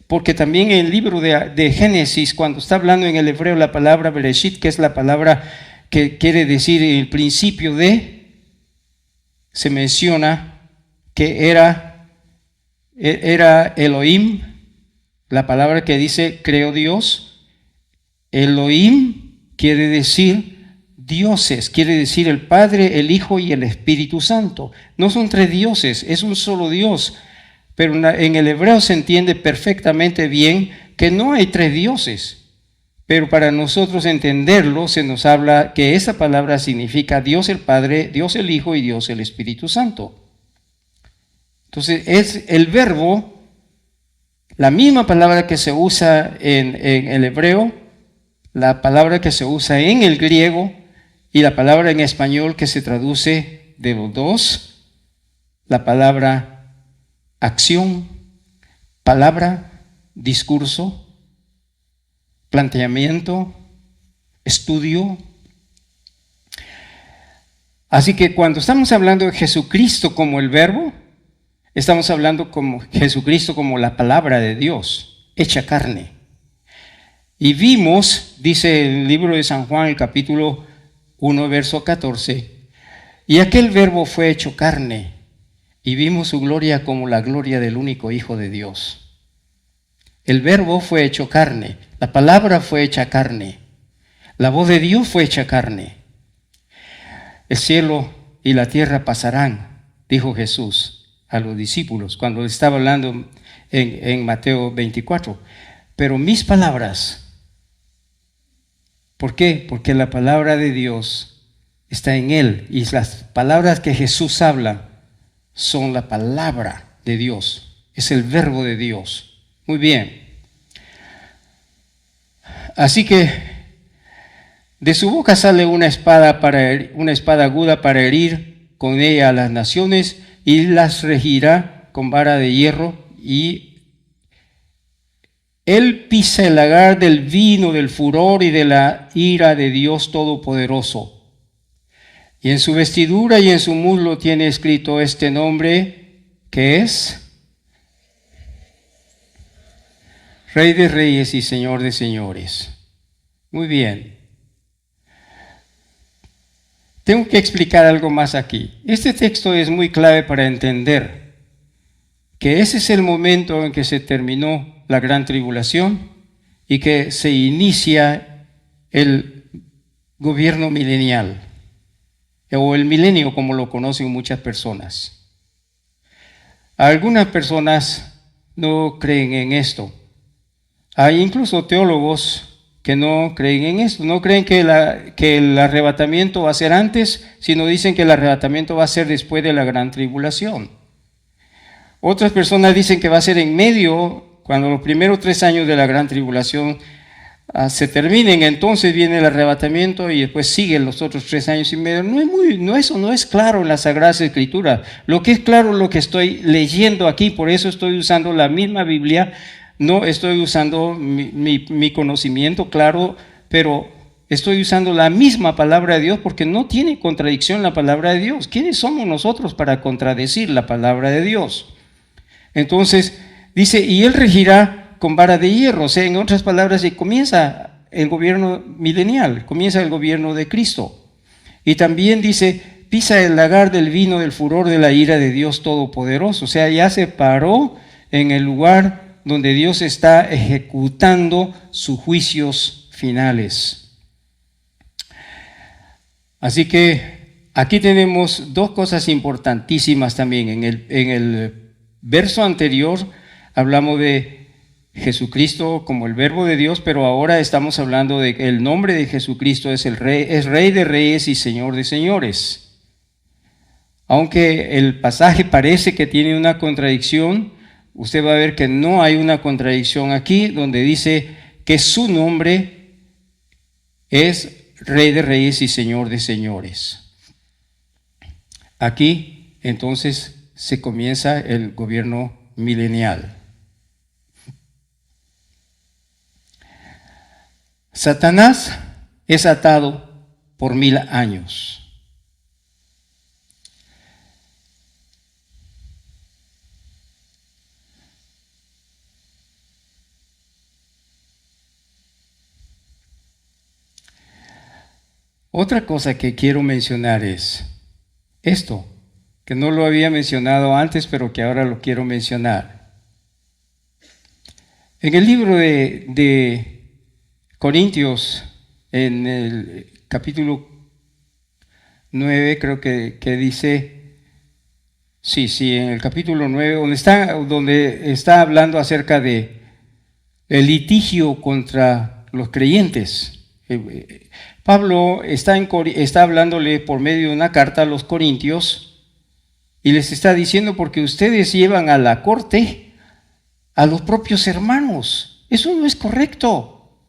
porque también en el libro de Génesis, cuando está hablando en el hebreo la palabra Bereshit, que es la palabra que quiere decir el principio de, se menciona que era Elohim, la palabra que dice creó Dios. Elohim quiere decir dioses, quiere decir el Padre, el Hijo y el Espíritu Santo. No son tres dioses, es un solo Dios, pero en el hebreo se entiende perfectamente bien que no hay tres dioses. Pero para nosotros entenderlo se nos habla que esa palabra significa Dios el Padre, Dios el Hijo y Dios el Espíritu Santo. Entonces es el verbo, la misma palabra que se usa en el hebreo, la palabra que se usa en el griego y la palabra en español que se traduce de los dos, la palabra acción, palabra, discurso, planteamiento, estudio. Así que cuando estamos hablando de Jesucristo como el verbo, estamos hablando como Jesucristo como la palabra de Dios, hecha carne. Y vimos, dice el libro de San Juan, el capítulo 1, verso 14, y aquel verbo fue hecho carne, y vimos su gloria como la gloria del único Hijo de Dios. El verbo fue hecho carne, la palabra fue hecha carne, la voz de Dios fue hecha carne. El cielo y la tierra pasarán, dijo Jesús a los discípulos cuando estaba hablando en Mateo 24. Pero mis palabras, ¿por qué? Porque la palabra de Dios está en Él y las palabras que Jesús habla son la palabra de Dios, es el verbo de Dios. Muy bien. Así que de su boca sale una espada aguda para herir con ella a las naciones, y las regirá con vara de hierro, y él pisa el lagar del vino, del furor y de la ira de Dios Todopoderoso. Y en su vestidura y en su muslo tiene escrito este nombre: que es Rey de Reyes y Señor de Señores. Muy bien. Tengo que explicar algo más aquí. Este texto es muy clave para entender que ese es el momento en que se terminó la gran tribulación y que se inicia el gobierno milenial, o el milenio como lo conocen muchas personas. Algunas personas no creen en esto. Hay incluso teólogos que no creen en esto, no creen que el arrebatamiento va a ser antes, sino dicen que el arrebatamiento va a ser después de la gran tribulación. Otras personas dicen que va a ser en medio, cuando los primeros 3 años de la gran tribulación se terminen, entonces viene el arrebatamiento y después siguen los otros 3 años y medio. Eso no es claro en las Sagradas Escrituras. Lo que es claro es lo que estoy leyendo aquí, por eso estoy usando la misma Biblia. No estoy usando mi conocimiento, claro, pero estoy usando la misma palabra de Dios porque no tiene contradicción la palabra de Dios. ¿Quiénes somos nosotros para contradecir la palabra de Dios? Entonces, dice, y Él regirá con vara de hierro. O sea, en otras palabras, comienza el gobierno milenial, comienza el gobierno de Cristo. Y también dice, pisa el lagar del vino del furor de la ira de Dios Todopoderoso. O sea, ya se paró en el lugar donde Dios está ejecutando sus juicios finales. Así que aquí tenemos 2 cosas importantísimas también. En el verso anterior hablamos de Jesucristo como el verbo de Dios, pero ahora estamos hablando de que el nombre de Jesucristo es Rey de Reyes y Señor de Señores. Aunque el pasaje parece que tiene una contradicción, usted va a ver que no hay una contradicción aquí, donde dice que su nombre es Rey de Reyes y Señor de Señores. Aquí, entonces, se comienza el gobierno milenial. Satanás es atado por 1000 años. Otra cosa que quiero mencionar es esto, que no lo había mencionado antes, pero que ahora lo quiero mencionar. En el libro de Corintios, en el capítulo 9, creo que dice, sí, en el capítulo 9, donde está hablando acerca de el litigio contra los creyentes. Pablo está hablándole por medio de una carta a los corintios y les está diciendo, porque ustedes llevan a la corte a los propios hermanos. Eso no es correcto.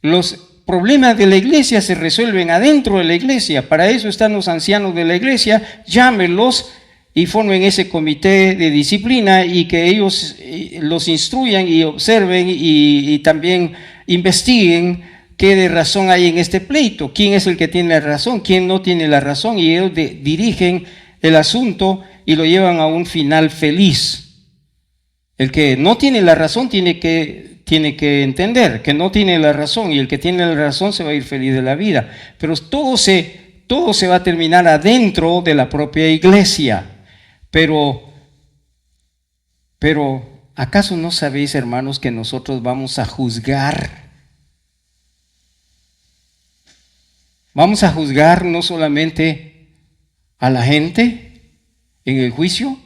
Los problemas de la iglesia se resuelven adentro de la iglesia. Para eso están los ancianos de la iglesia. Llámenlos y formen ese comité de disciplina y que ellos los instruyan y observen y también investiguen qué de razón hay en este pleito, quién es el que tiene la razón, quién no tiene la razón, y ellos dirigen el asunto y lo llevan a un final feliz. El que no tiene la razón tiene que entender que no tiene la razón, y el que tiene la razón se va a ir feliz de la vida. Pero todo se va a terminar adentro de la propia iglesia. Pero ¿acaso no sabéis, hermanos, que nosotros vamos a juzgar? Vamos a juzgar no solamente a la gente en el juicio,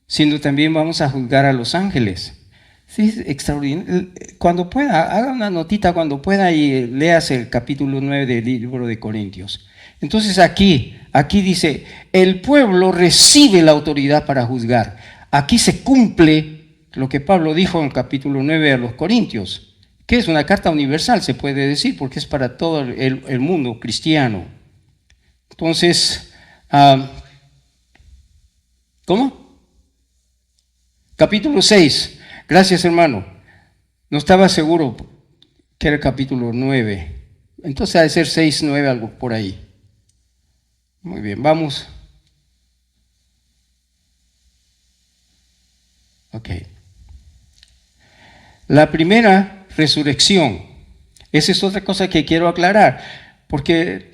sino también vamos a juzgar a los ángeles. Sí, es extraordinario. Cuando pueda, haga una notita cuando pueda y léase el capítulo 9 del libro de Corintios. Entonces aquí dice, el pueblo recibe la autoridad para juzgar. Aquí se cumple lo que Pablo dijo en el capítulo 9 a los Corintios, que es una carta universal, se puede decir, porque es para todo el mundo cristiano. Entonces, ¿cómo? Capítulo 6. Gracias, hermano. No estaba seguro que era el capítulo 9. Entonces ha de ser 6, 9, algo por ahí. Muy bien, vamos. Ok. La primera resurrección. Esa es otra cosa que quiero aclarar, porque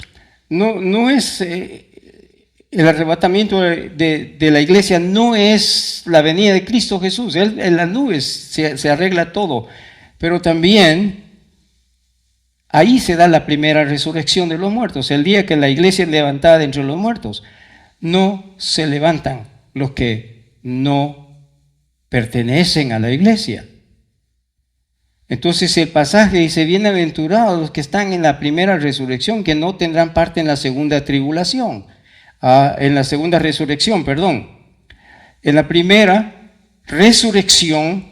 no es el arrebatamiento de la iglesia, no es la venida de Cristo Jesús. Él en las nubes se arregla todo, pero también ahí se da la primera resurrección de los muertos. El día que la iglesia es levantada de entre los muertos, no se levantan los que no pertenecen a la iglesia. Entonces el pasaje dice: bienaventurados los que están en la primera resurrección, que no tendrán parte en la segunda tribulación, en la segunda resurrección, perdón. En la primera resurrección,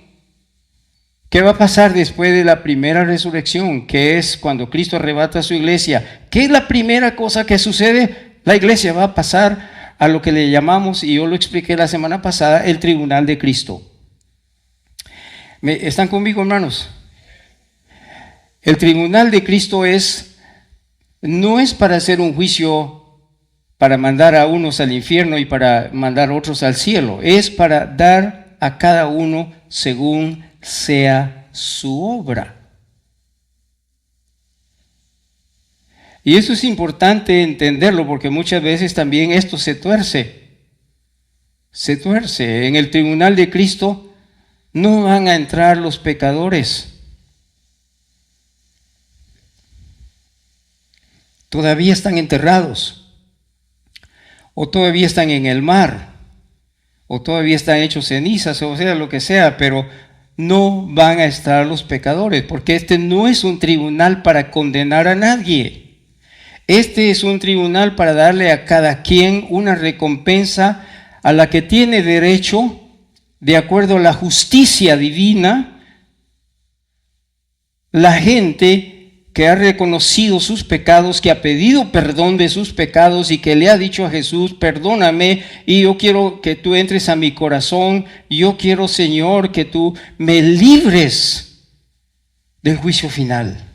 ¿qué va a pasar después de la primera resurrección? Que es cuando Cristo arrebata a su iglesia. ¿Qué es la primera cosa que sucede? La iglesia va a pasar a lo que le llamamos, y yo lo expliqué la semana pasada, el tribunal de Cristo. ¿Están conmigo, hermanos? El tribunal de Cristo no es para hacer un juicio, para mandar a unos al infierno y para mandar a otros al cielo. Es para dar a cada uno según sea su obra. Y eso es importante entenderlo, porque muchas veces también esto se tuerce. Se tuerce. En el tribunal de Cristo no van a entrar los pecadores. Todavía están enterrados, o todavía están en el mar, o todavía están hechos cenizas, o sea, lo que sea, pero no van a estar los pecadores, porque este no es un tribunal para condenar a nadie. Este es un tribunal para darle a cada quien una recompensa a la que tiene derecho de acuerdo a la justicia divina. La gente que ha reconocido sus pecados, que ha pedido perdón de sus pecados y que le ha dicho a Jesús: perdóname, y yo quiero que tú entres a mi corazón, yo quiero, Señor, que tú me libres del juicio final.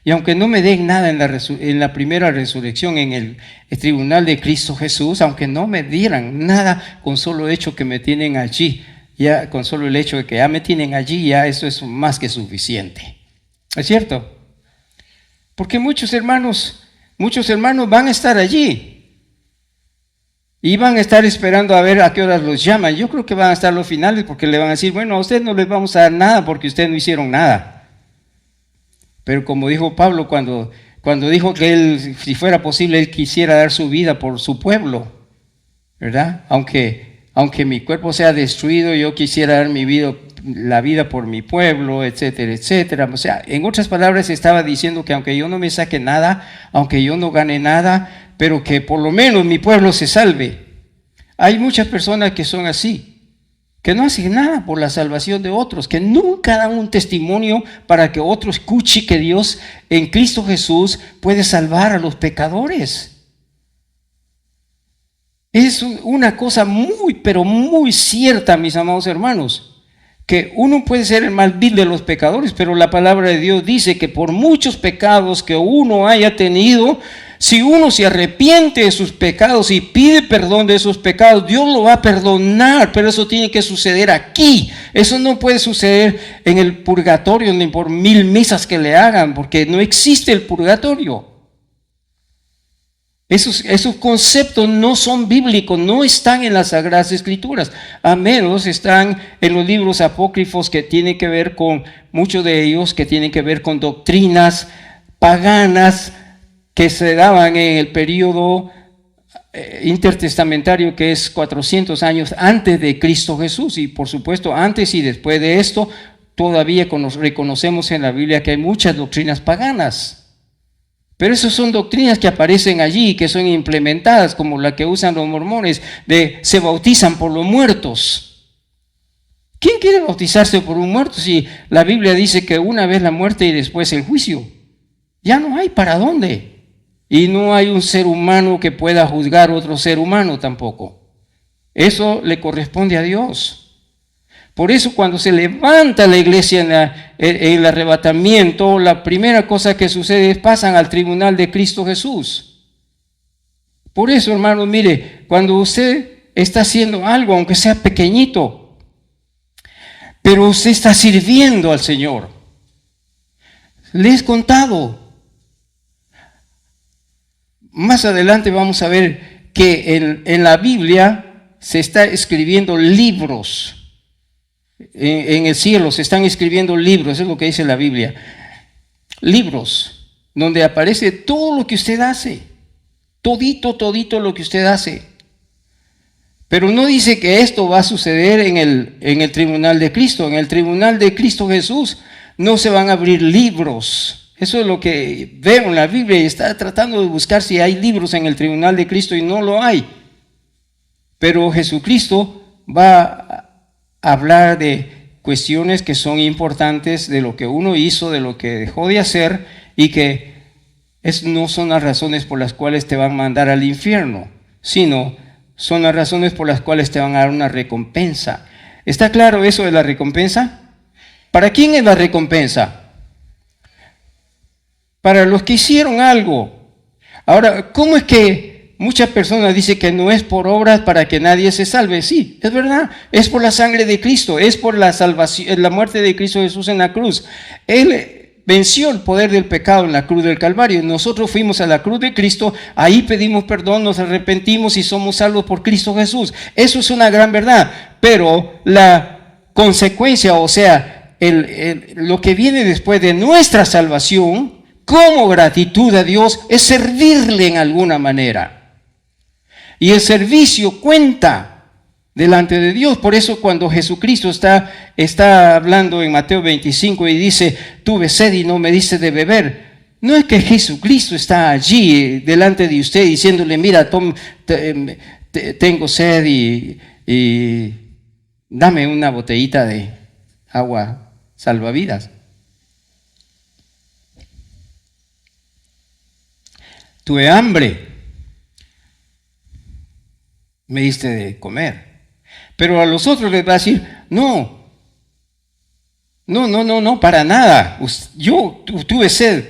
Y aunque no me den nada en la primera resurrección, en el tribunal de Cristo Jesús, aunque no me dieran nada, con solo hecho que me tienen allí, ya con solo el hecho de que ya me tienen allí, ya eso es más que suficiente. ¿Es cierto? Porque muchos hermanos van a estar allí y van a estar esperando a ver a qué horas los llaman. Yo creo que van a estar los finales, porque le van a decir: bueno, a ustedes no les vamos a dar nada porque ustedes no hicieron nada. Pero como dijo Pablo cuando dijo que él, si fuera posible, él quisiera dar su vida por su pueblo, ¿verdad? Aunque mi cuerpo sea destruido, yo quisiera dar la vida por mi pueblo, etcétera, etcétera. O sea, en otras palabras, estaba diciendo que aunque yo no me saque nada, aunque yo no gane nada, pero que por lo menos mi pueblo se salve. Hay muchas personas que son así, que no hacen nada por la salvación de otros, que nunca dan un testimonio para que otro escuche que Dios en Cristo Jesús puede salvar a los pecadores. Es una cosa muy, pero muy cierta, mis amados hermanos, que uno puede ser el más vil de los pecadores, pero la palabra de Dios dice que por muchos pecados que uno haya tenido, si uno se arrepiente de sus pecados y pide perdón de esos pecados, Dios lo va a perdonar, pero eso tiene que suceder aquí. Eso no puede suceder en el purgatorio ni por 1000 misas que le hagan, porque no existe el purgatorio. Esos conceptos no son bíblicos, no están en las Sagradas Escrituras, a menos están en los libros apócrifos, que tienen que ver con, muchos de ellos, que tienen que ver con doctrinas paganas que se daban en el periodo intertestamentario, que es 400 años antes de Cristo Jesús. Y por supuesto, antes y después de esto, todavía reconocemos en la Biblia que hay muchas doctrinas paganas. Pero esas son doctrinas que aparecen allí, que son implementadas, como la que usan los mormones, de se bautizan por los muertos. ¿Quién quiere bautizarse por un muerto si la Biblia dice que una vez la muerte y después el juicio? Ya no hay para dónde. Y no hay un ser humano que pueda juzgar a otro ser humano tampoco. Eso le corresponde a Dios. Por eso cuando se levanta la iglesia en el arrebatamiento, la primera cosa que sucede es pasan al tribunal de Cristo Jesús. Por eso, hermano, mire, cuando usted está haciendo algo, aunque sea pequeñito, pero usted está sirviendo al Señor. Les he contado. Más adelante vamos a ver que en la Biblia se está escribiendo libros. En el cielo se están escribiendo libros, eso es lo que dice la Biblia. Libros donde aparece todo lo que usted hace. Todito lo que usted hace. Pero no dice que esto va a suceder en el tribunal de Cristo. En el tribunal de Cristo Jesús no se van a abrir libros. Eso es lo que veo en la Biblia y está tratando de buscar si hay libros en el tribunal de Cristo y no lo hay. Pero Jesucristo va a hablar de cuestiones que son importantes, de lo que uno hizo, de lo que dejó de hacer y que no son las razones por las cuales te van a mandar al infierno, sino son las razones por las cuales te van a dar una recompensa. ¿Está claro eso de la recompensa? ¿Para quién es la recompensa? Para los que hicieron algo. Ahora, ¿cómo es que muchas personas dicen que no es por obras para que nadie se salve? Sí, es verdad, es por la sangre de Cristo, es por la salvación, la muerte de Cristo Jesús en la cruz. Él venció el poder del pecado en la cruz del Calvario. Nosotros fuimos a la cruz de Cristo, ahí pedimos perdón, nos arrepentimos y somos salvos por Cristo Jesús. Eso es una gran verdad, pero la consecuencia, o sea, lo que viene después de nuestra salvación, como gratitud a Dios, es servirle en alguna manera. Y el servicio cuenta delante de Dios. Por eso cuando Jesucristo está hablando en Mateo 25 y dice, tuve sed y no me diste de beber, no es que Jesucristo está allí delante de usted diciéndole, mira, tengo sed y dame una botellita de agua salvavidas. Tuve hambre, me diste de comer. Pero a los otros les va a decir, no, para nada. Yo tuve sed.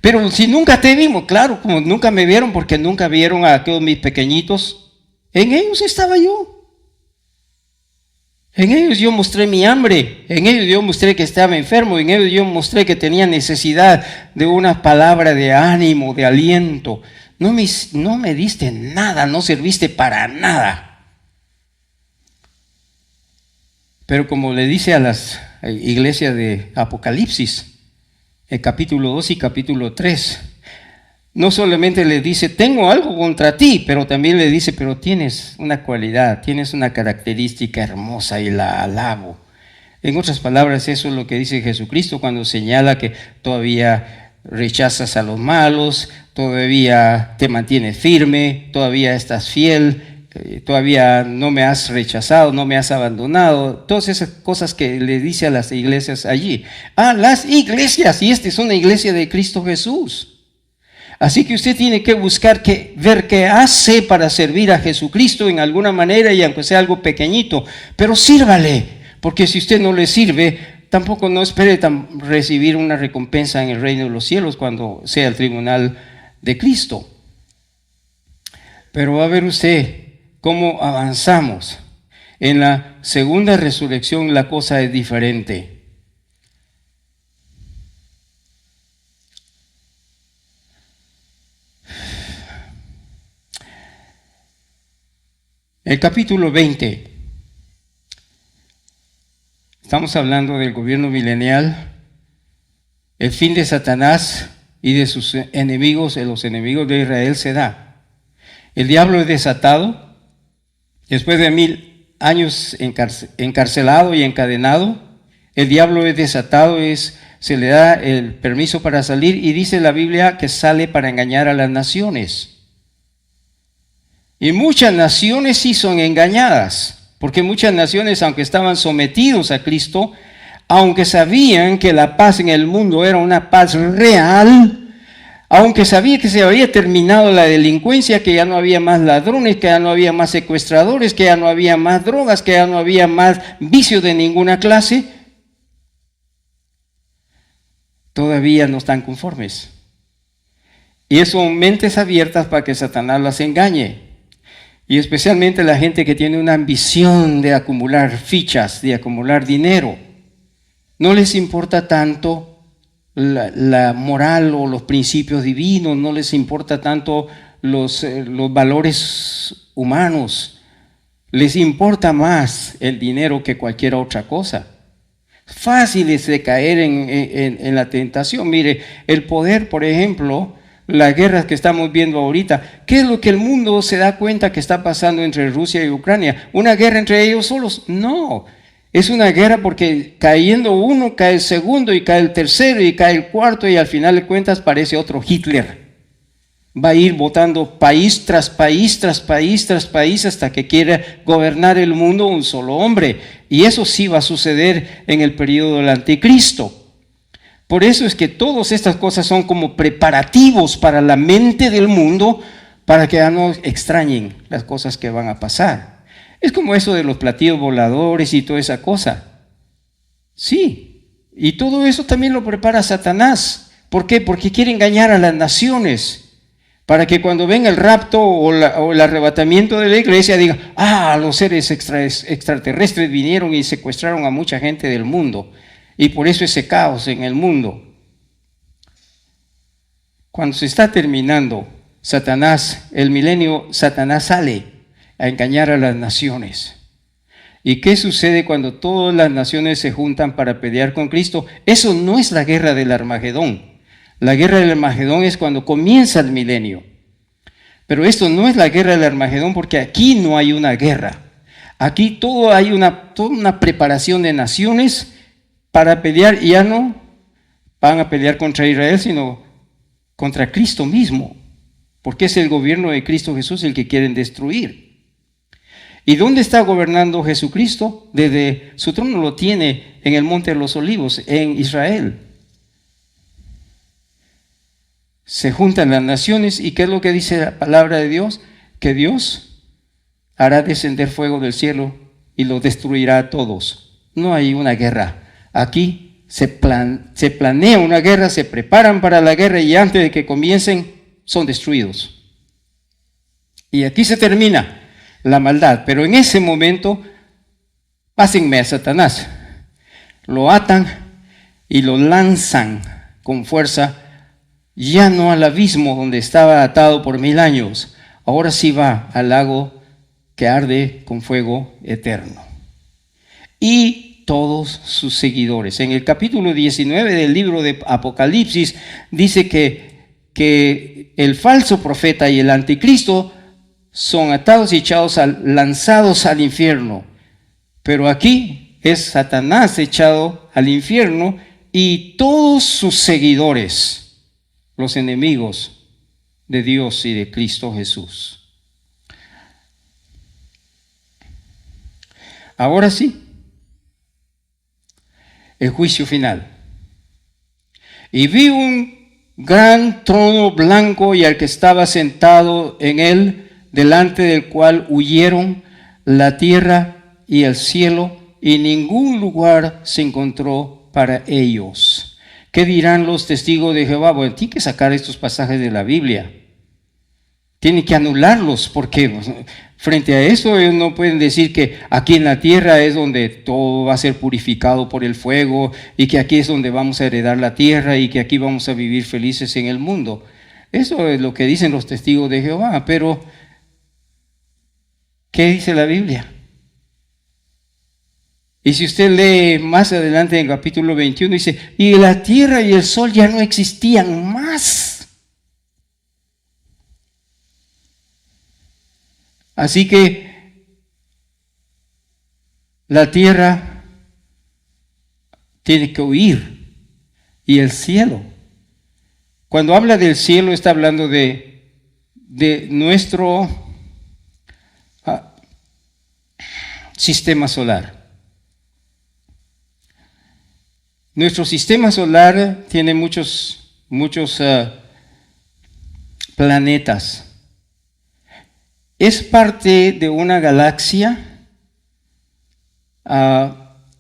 Pero si nunca te vimos, claro, como nunca me vieron porque nunca vieron a aquellos mis pequeñitos, en ellos estaba yo. En ellos yo mostré mi hambre, en ellos yo mostré que estaba enfermo, en ellos yo mostré que tenía necesidad de una palabra de ánimo, de aliento. No me diste nada, no serviste para nada. Pero como le dice a las iglesias de Apocalipsis, el capítulo 2 y capítulo 3, no solamente le dice, tengo algo contra ti, pero también le dice, pero tienes una cualidad, tienes una característica hermosa y la alabo. En otras palabras, eso es lo que dice Jesucristo cuando señala que todavía rechazas a los malos, todavía te mantienes firme, todavía estás fiel, todavía no me has rechazado, no me has abandonado, todas esas cosas que le dice a las iglesias allí. Las iglesias, y esta es una iglesia de Cristo Jesús. Así que usted tiene que buscar ver qué hace para servir a Jesucristo en alguna manera y aunque sea algo pequeñito, pero sírvale, porque si usted no le sirve, tampoco no espere recibir una recompensa en el reino de los cielos cuando sea el tribunal de Cristo. Pero va a ver usted cómo avanzamos. En la segunda resurrección la cosa es diferente. El capítulo 20. Estamos hablando del gobierno milenial, el fin de Satanás y de sus enemigos, de los enemigos de Israel se da. El diablo es desatado. Después de 1000 años encarcelado y encadenado, el diablo es desatado, se le da el permiso para salir y dice la Biblia que sale para engañar a las naciones. Y muchas naciones sí son engañadas, porque muchas naciones, aunque estaban sometidos a Cristo, aunque sabían que la paz en el mundo era una paz real, aunque sabía que se había terminado la delincuencia, que ya no había más ladrones, que ya no había más secuestradores, que ya no había más drogas, que ya no había más vicios de ninguna clase, todavía no están conformes. Y eso son mentes abiertas para que Satanás las engañe. Y especialmente la gente que tiene una ambición de acumular fichas, de acumular dinero. No les importa tanto la moral o los principios divinos, no les importa tanto los valores humanos. Les importa más el dinero que cualquier otra cosa. Fáciles de caer en la tentación. Mire, el poder, por ejemplo, las guerras que estamos viendo ahorita, ¿qué es lo que el mundo se da cuenta que está pasando entre Rusia y Ucrania? ¿Una guerra entre ellos solos? No, es una guerra porque cayendo uno, cae el segundo y cae el tercero y cae el cuarto y al final de cuentas parece otro Hitler. Va a ir votando país tras país, tras país, tras país, hasta que quiera gobernar el mundo un solo hombre. Y eso sí va a suceder en el periodo del anticristo. Por eso es que todas estas cosas son como preparativos para la mente del mundo, para que ya no extrañen las cosas que van a pasar. Es como eso de los platillos voladores y toda esa cosa. Sí, y todo eso también lo prepara Satanás. ¿Por qué? Porque quiere engañar a las naciones, para que cuando venga el rapto o el arrebatamiento de la iglesia digan, los seres extraterrestres vinieron y secuestraron a mucha gente del mundo, y por eso ese caos en el mundo. Cuando se está terminando el milenio, Satanás sale a engañar a las naciones. ¿Y qué sucede cuando todas las naciones se juntan para pelear con Cristo? Eso no es la guerra del Armagedón. La guerra del Armagedón es cuando comienza el milenio. Pero esto no es la guerra del Armagedón, porque aquí no hay una guerra. Aquí hay toda una preparación de naciones para pelear, y ya no van a pelear contra Israel, sino contra Cristo mismo, porque es el gobierno de Cristo Jesús el que quieren destruir. ¿Y dónde está gobernando Jesucristo? Desde su trono lo tiene en el Monte de los Olivos, en Israel. Se juntan las naciones, y ¿qué es lo que dice la palabra de Dios? Que Dios hará descender fuego del cielo y los destruirá a todos. No hay una guerra. Aquí se planea una guerra, se preparan para la guerra, y antes de que comiencen son destruidos. Y aquí se termina la maldad. Pero en ese momento, pásenme a Satanás. Lo atan y lo lanzan con fuerza, ya no al abismo donde estaba atado por 1000 años, ahora sí va al lago que arde con fuego eterno. Y todos sus seguidores. En el capítulo 19 del libro de Apocalipsis dice que el falso profeta y el anticristo son atados y lanzados al infierno. Pero aquí es Satanás echado al infierno y todos sus seguidores, los enemigos de Dios y de Cristo Jesús. Ahora sí, el juicio final. Y vi un gran trono blanco y al que estaba sentado en él, delante del cual huyeron la tierra y el cielo, y ningún lugar se encontró para ellos. ¿Qué dirán los testigos de Jehová? Bueno, tiene que sacar estos pasajes de la Biblia. Tiene que anularlos, porque frente a eso ellos no pueden decir que aquí en la tierra es donde todo va a ser purificado por el fuego, y que aquí es donde vamos a heredar la tierra, y que aquí vamos a vivir felices en el mundo. Eso es lo que dicen los testigos de Jehová, pero ¿qué dice la Biblia? Y si usted lee más adelante en el capítulo 21, dice, y la tierra y el sol ya no existían más. Así que la tierra tiene que huir, y el cielo. Cuando habla del cielo está hablando de nuestro sistema solar. Nuestro sistema solar tiene muchos planetas. Es parte de una galaxia,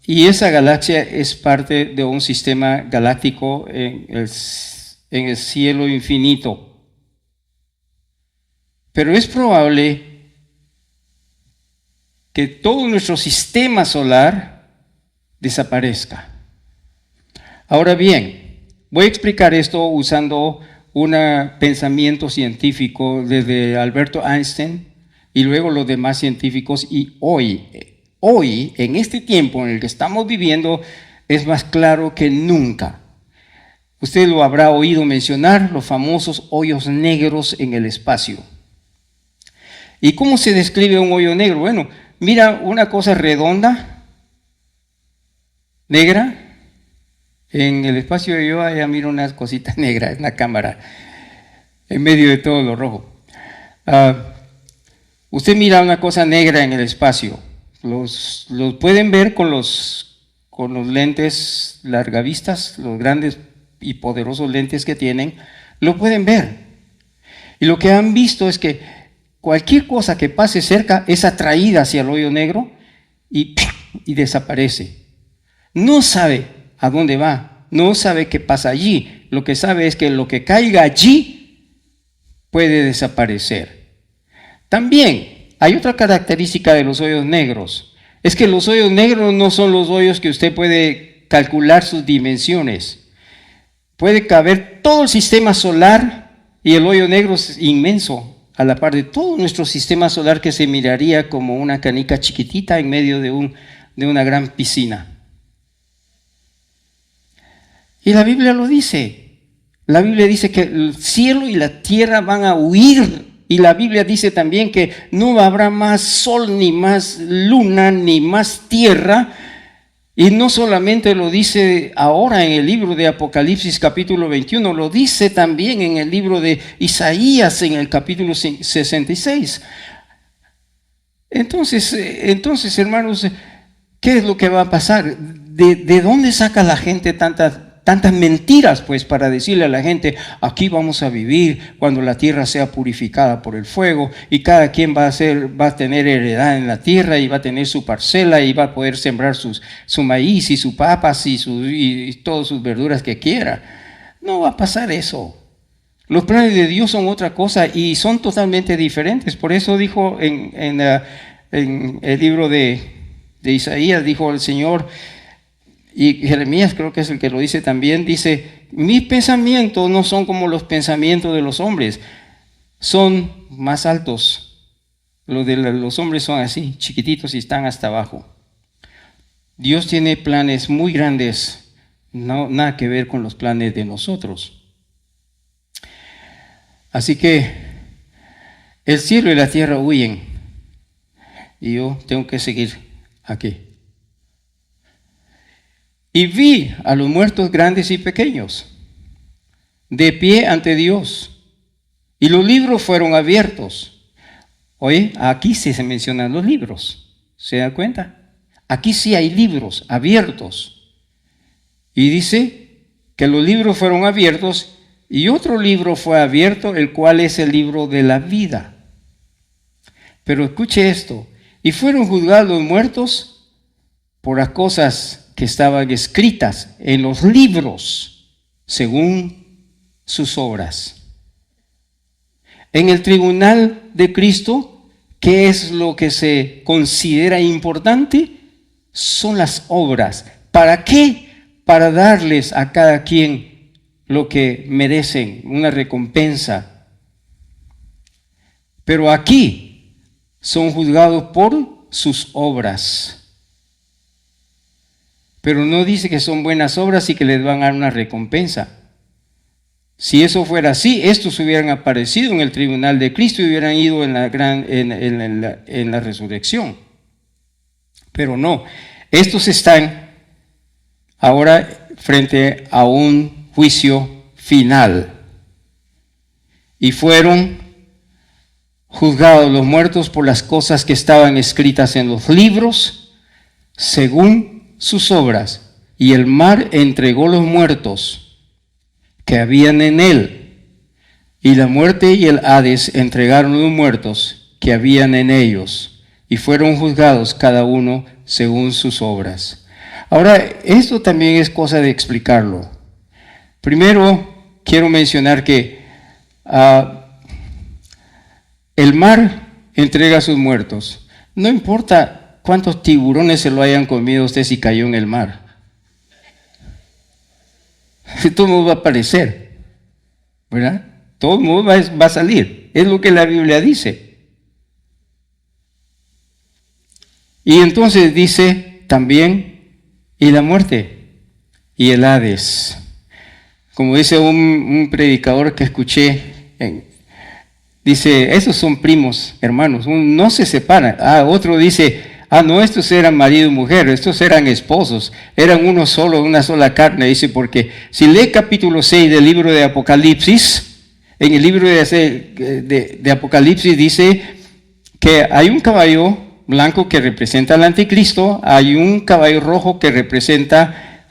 y esa galaxia es parte de un sistema galáctico en el cielo infinito. Pero es probable que todo nuestro sistema solar desaparezca. Ahora bien, voy a explicar esto usando un pensamiento científico desde Alberto Einstein y luego los demás científicos, y hoy, en este tiempo en el que estamos viviendo, es más claro que nunca. Usted lo habrá oído mencionar, los famosos hoyos negros en el espacio. ¿Y cómo se describe un hoyo negro? Bueno, mira una cosa redonda, negra. En el espacio yo allá miro unas cositas negras en la cámara, en medio de todo lo rojo. Usted mira una cosa negra en el espacio. Los pueden ver con los lentes largavistas, los grandes y poderosos lentes que tienen, lo pueden ver. Y lo que han visto es que cualquier cosa que pase cerca es atraída hacia el hoyo negro y desaparece. No sabe a dónde va, no sabe qué pasa allí. Lo que sabe es que lo que caiga allí puede desaparecer. También hay otra característica de los hoyos negros. Es que los hoyos negros no son los hoyos que usted puede calcular sus dimensiones. Puede caber todo el sistema solar y el hoyo negro es inmenso, a la par de todo nuestro sistema solar, que se miraría como una canica chiquitita en medio de una gran piscina. Y la Biblia lo dice. La Biblia dice que el cielo y la tierra van a huir. Y la Biblia dice también que no habrá más sol, ni más luna, ni más tierra. Y no solamente lo dice ahora en el libro de Apocalipsis capítulo 21, lo dice también en el libro de Isaías en el capítulo 66. Entonces, hermanos, ¿qué es lo que va a pasar? ¿De dónde saca la gente tantas mentiras, pues, para decirle a la gente, aquí vamos a vivir cuando la tierra sea purificada por el fuego, y cada quien va a tener heredad en la tierra, y va a tener su parcela, y va a poder sembrar su maíz y sus papas y todas sus verduras que quiera? No va a pasar eso. Los planes de Dios son otra cosa y son totalmente diferentes. Por eso dijo en el libro de Isaías, dijo el Señor, y Jeremías creo que es el que lo dice también, dice, mis pensamientos no son como los pensamientos de los hombres, son más altos. Los de los hombres son así, chiquititos y están hasta abajo. Dios tiene planes muy grandes, nada que ver con los planes de nosotros. Así que el cielo y la tierra huyen y yo tengo que seguir aquí. Y vi a los muertos grandes y pequeños, de pie ante Dios, y los libros fueron abiertos. Oye, aquí sí se mencionan los libros, ¿se dan cuenta? Aquí sí hay libros abiertos. Y dice que los libros fueron abiertos, y otro libro fue abierto, el cual es el libro de la vida. Pero escuche esto, y fueron juzgados los muertos por las cosas que estaban escritas en los libros según sus obras. En el tribunal de Cristo, ¿qué es lo que se considera importante? Son las obras. ¿Para qué? Para darles a cada quien lo que merecen, una recompensa. Pero aquí son juzgados por sus obras. Pero no dice que son buenas obras y que les van a dar una recompensa. Si eso fuera así, estos hubieran aparecido en el tribunal de Cristo y hubieran ido en la resurrección. Pero no, estos están ahora frente a un juicio final. Y fueron juzgados los muertos por las cosas que estaban escritas en los libros, según sus obras, y el mar entregó los muertos que habían en él, y la muerte y el Hades entregaron los muertos que habían en ellos, y fueron juzgados cada uno según sus obras. Ahora, esto también es cosa de explicarlo. Primero, quiero mencionar que el mar entrega a sus muertos. No importa cuántos tiburones se lo hayan comido usted si cayó en el mar. Todo el mundo va a aparecer, ¿verdad? Todo el mundo va a salir. Es lo que la Biblia dice. Y entonces dice también, y la muerte y el Hades. Como dice un predicador que escuché, dice, esos son primos, hermanos, no se separan. Otro dice, no, estos eran marido y mujer, estos eran esposos, eran uno solo, una sola carne. Dice, porque si lee capítulo 6 del libro de Apocalipsis, en el libro de Apocalipsis dice que hay un caballo blanco que representa al anticristo, hay un caballo rojo que representa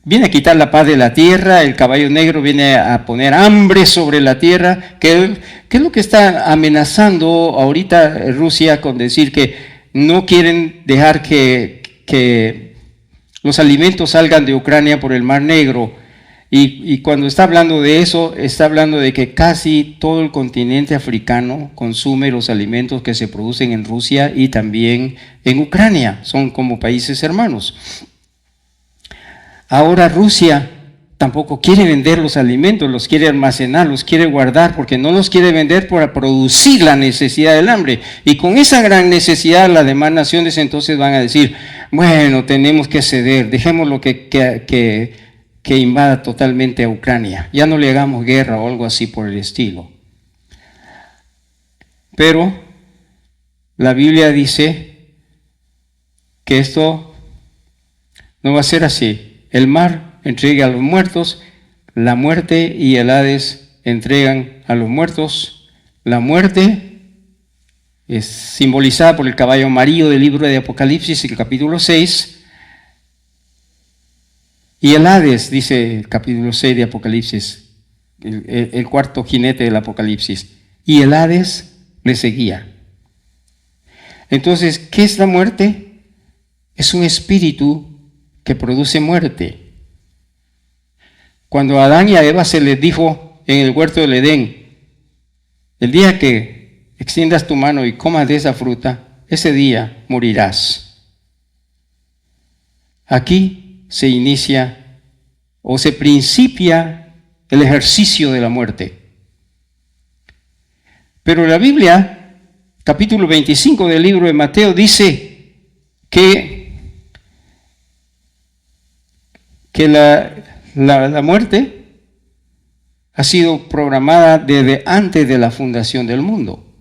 viene a quitar la paz de la tierra, el caballo negro viene a poner hambre sobre la tierra. ¿Qué es lo que está amenazando ahorita Rusia con decir que no quieren dejar que los alimentos salgan de Ucrania por el Mar Negro? Y cuando está hablando de eso, está hablando de que casi todo el continente africano consume los alimentos que se producen en Rusia y también en Ucrania. Son como países hermanos. Ahora Rusia tampoco quiere vender los alimentos, los quiere almacenar, los quiere guardar, porque no los quiere vender para producir la necesidad del hambre. Y con esa gran necesidad, las demás naciones entonces van a decir, bueno, tenemos que ceder, dejémoslo que invada totalmente a Ucrania. Ya no le hagamos guerra o algo así por el estilo. Pero la Biblia dice que esto no va a ser así. El mar entrega a los muertos, la muerte y el Hades entregan a los muertos. La muerte es simbolizada por el caballo amarillo del libro de Apocalipsis, el capítulo 6. Y el Hades, dice el capítulo 6 de Apocalipsis, el cuarto jinete del Apocalipsis. Y el Hades le seguía. Entonces, ¿qué es la muerte? Es un espíritu que produce muerte. Cuando a Adán y a Eva se les dijo en el huerto del Edén, el día que extiendas tu mano y comas de esa fruta, ese día morirás. Aquí se inicia o se principia el ejercicio de la muerte. Pero la Biblia, capítulo 25 del libro de Mateo, dice que la muerte ha sido programada desde antes de la fundación del mundo.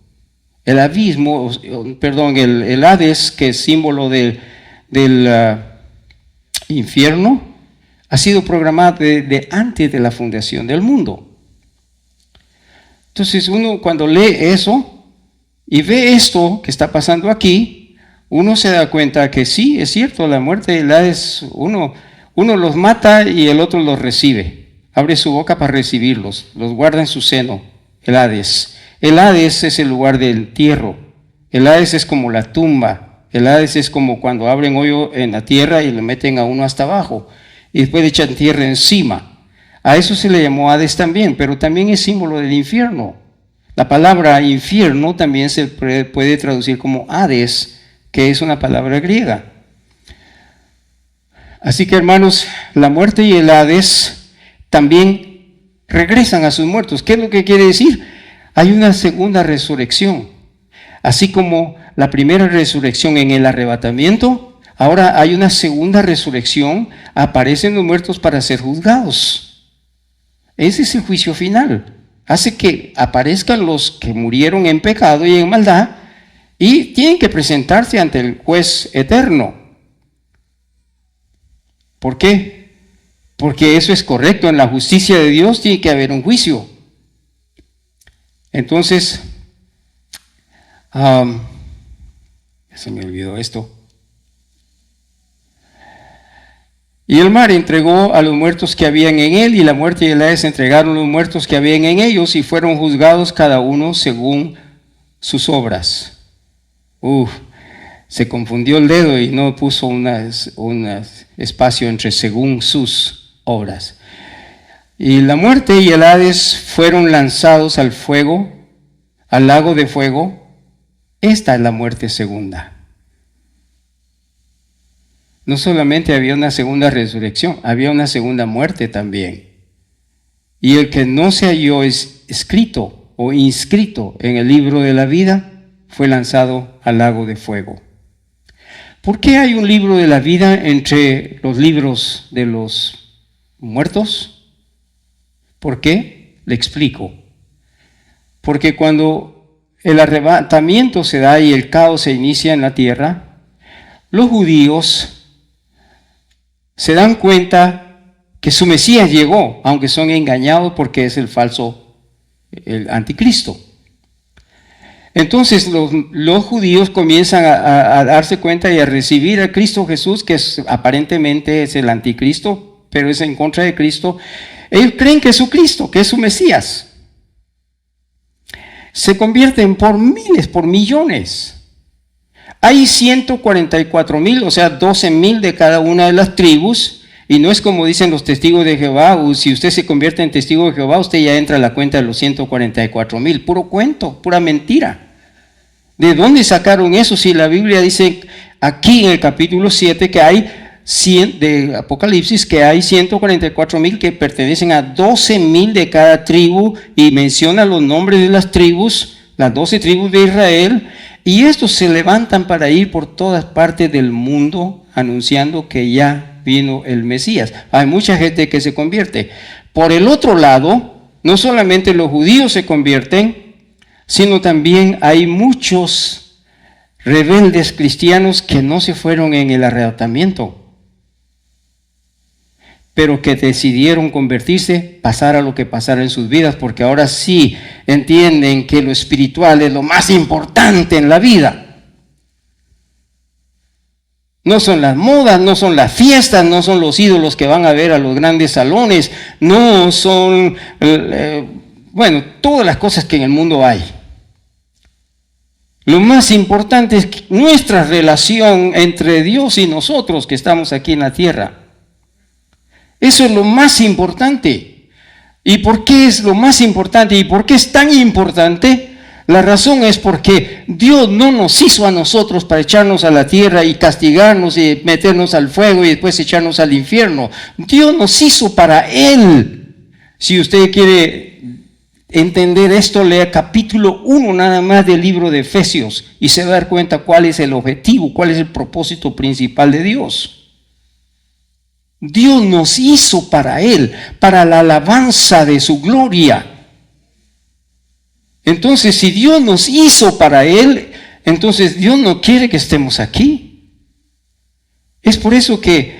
El abismo, el Hades, que es símbolo del infierno, ha sido programado desde antes de la fundación del mundo. Entonces uno cuando lee eso y ve esto que está pasando aquí, uno se da cuenta que sí, es cierto, la muerte del Hades, uno los mata y el otro los recibe. Abre su boca para recibirlos, los guarda en su seno, el Hades. El Hades es el lugar del entierro. El Hades es como la tumba. El Hades es como cuando abren hoyo en la tierra y le meten a uno hasta abajo. Y después le echan tierra encima. A eso se le llamó Hades también, pero también es símbolo del infierno. La palabra infierno también se puede traducir como Hades, que es una palabra griega. Así que, hermanos, la muerte y el Hades también regresan a sus muertos. ¿Qué es lo que quiere decir? Hay una segunda resurrección. Así como la primera resurrección en el arrebatamiento, ahora hay una segunda resurrección, aparecen los muertos para ser juzgados. Ese es el juicio final. Hace que aparezcan los que murieron en pecado y en maldad y tienen que presentarse ante el juez eterno. ¿Por qué? Porque eso es correcto. En la justicia de Dios tiene que haber un juicio. Entonces, se me olvidó esto. Y el mar entregó a los muertos que habían en él, y la muerte y el Hades entregaron los muertos que habían en ellos, y fueron juzgados cada uno según sus obras. Se confundió el dedo y no puso un espacio entre según sus obras. Y la muerte y el Hades fueron lanzados al fuego, al lago de fuego. Esta es la muerte segunda. no solamente había una segunda resurrección, había una segunda muerte también. Y el que no se halló escrito o inscrito en el libro de la vida fue lanzado al lago de fuego. ¿Por qué hay un libro de la vida entre los libros de los muertos? ¿Por qué? Le explico. Porque cuando el arrebatamiento se da y el caos se inicia en la tierra, los judíos se dan cuenta que su Mesías llegó, aunque son engañados porque es el falso, el anticristo. Entonces los judíos comienzan a darse cuenta y a recibir a Cristo Jesús, que aparentemente es el anticristo, pero es en contra de Cristo. Ellos creen que es su Cristo, que es su Mesías. Se convierten por miles, por millones. Hay 144,000, o sea, 12,000 de cada una de las tribus. Y no es como dicen los testigos de Jehová, o si usted se convierte en testigo de Jehová, usted ya entra a la cuenta de los 144,000. Puro cuento, pura mentira. ¿De dónde sacaron eso? Si la Biblia dice aquí en el capítulo 7 que hay de Apocalipsis, que hay 144,000 que pertenecen a 12,000 de cada tribu, y menciona los nombres de las tribus, las 12 tribus de Israel, y estos se levantan para ir por todas partes del mundo anunciando que ya vino el Mesías. Hay mucha gente que se convierte. Por el otro lado, no solamente los judíos se convierten, sino también hay muchos rebeldes cristianos que no se fueron en el arrebatamiento, pero que decidieron convertirse, pasara lo que pasara en sus vidas, porque ahora sí entienden que lo espiritual es lo más importante en la vida. No son las modas, no son las fiestas, no son los ídolos que van a ver a los grandes salones, no son, todas las cosas que en el mundo hay. Lo más importante es nuestra relación entre Dios y nosotros que estamos aquí en la tierra. Eso es lo más importante. ¿Y por qué es lo más importante? ¿Y por qué es tan importante? La razón es porque Dios no nos hizo a nosotros para echarnos a la tierra y castigarnos y meternos al fuego y después echarnos al infierno. Dios nos hizo para Él. Si usted quiere entender esto, lea capítulo 1 nada más del libro de Efesios y se va a dar cuenta cuál es el objetivo, cuál es el propósito principal de Dios. Dios nos hizo para Él, para la alabanza de su gloria. Entonces, si Dios nos hizo para Él, entonces Dios no quiere que estemos aquí. Es por eso que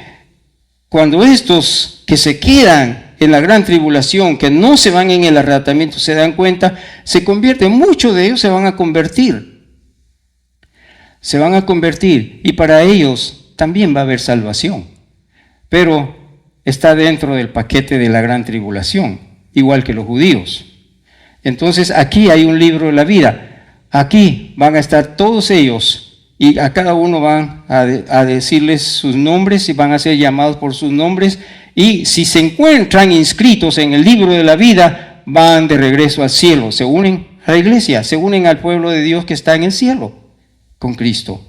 cuando estos que se quedan en la gran tribulación, que no se van en el arrebatamiento, se dan cuenta, se convierten, muchos de ellos se van a convertir. Se van a convertir y para ellos también va a haber salvación. Pero está dentro del paquete de la gran tribulación, igual que los judíos. Entonces aquí hay un libro de la vida. Aquí van a estar todos ellos y a cada uno van a decirles sus nombres y van a ser llamados por sus nombres. Y si se encuentran inscritos en el libro de la vida, van de regreso al cielo, se unen a la iglesia, se unen al pueblo de Dios que está en el cielo con Cristo.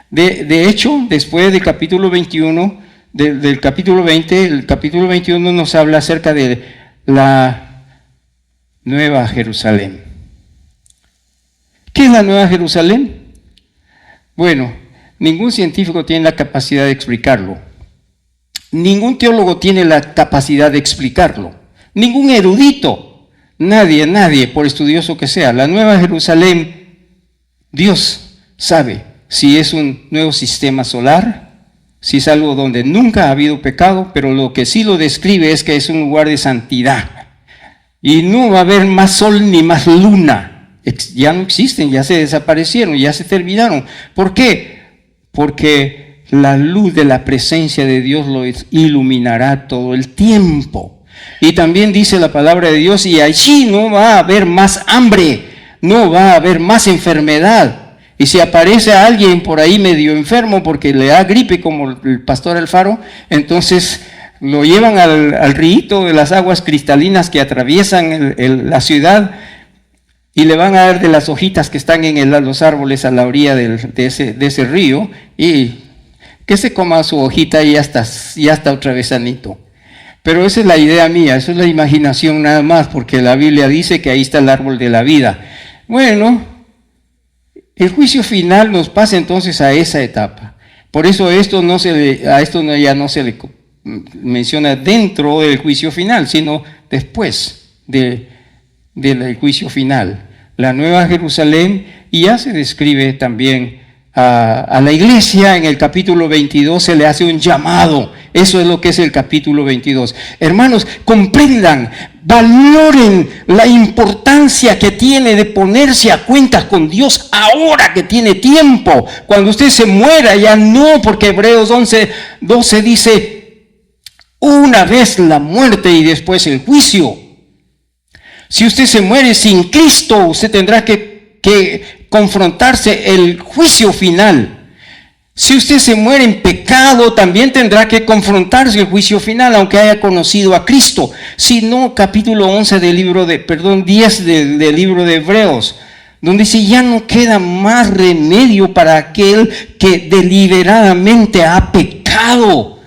De hecho, después del capítulo 21, del capítulo 20, el capítulo 21 nos habla acerca de la Nueva Jerusalén. ¿Qué es la Nueva Jerusalén? Bueno, ningún científico tiene la capacidad de explicarlo. Ningún teólogo tiene la capacidad de explicarlo. Ningún erudito. Nadie, por estudioso que sea. La Nueva Jerusalén, Dios sabe si es un nuevo sistema solar, si es algo donde nunca ha habido pecado, pero lo que sí lo describe es que es un lugar de santidad. Y no va a haber más sol ni más luna. Ya no existen, ya se desaparecieron, ya se terminaron. ¿Por qué? Porque la luz de la presencia de Dios lo iluminará todo el tiempo. Y también dice la palabra de Dios, y allí no va a haber más hambre, no va a haber más enfermedad. Y si aparece alguien por ahí medio enfermo porque le da gripe como el pastor Alfaro, entonces lo llevan al río de las aguas cristalinas que atraviesan la ciudad y le van a dar de las hojitas que están en los árboles a la orilla de ese río y que se coma su hojita y ya está otra vez sanito. Pero esa es la idea mía, esa es la imaginación nada más, porque la Biblia dice que ahí está el árbol de la vida. Bueno, el juicio final nos pasa entonces a esa etapa. Por eso a esto ya no se le menciona dentro del juicio final, sino después del juicio final. La Nueva Jerusalén, y ya se describe también a la iglesia en el capítulo 22, se le hace un llamado. Eso es lo que es el capítulo 22. Hermanos, comprendan, valoren la importancia que tiene de ponerse a cuentas con Dios ahora que tiene tiempo. Cuando usted se muera, ya no, porque Hebreos 11:12 dice, una vez la muerte y después el juicio. Si usted se muere sin Cristo, usted tendrá que confrontarse el juicio final. Si usted se muere en pecado, también tendrá que confrontarse el juicio final, aunque haya conocido a Cristo. Si no, capítulo 10 del libro de Hebreos, donde dice, ya no queda más remedio para aquel que deliberadamente ha pecado.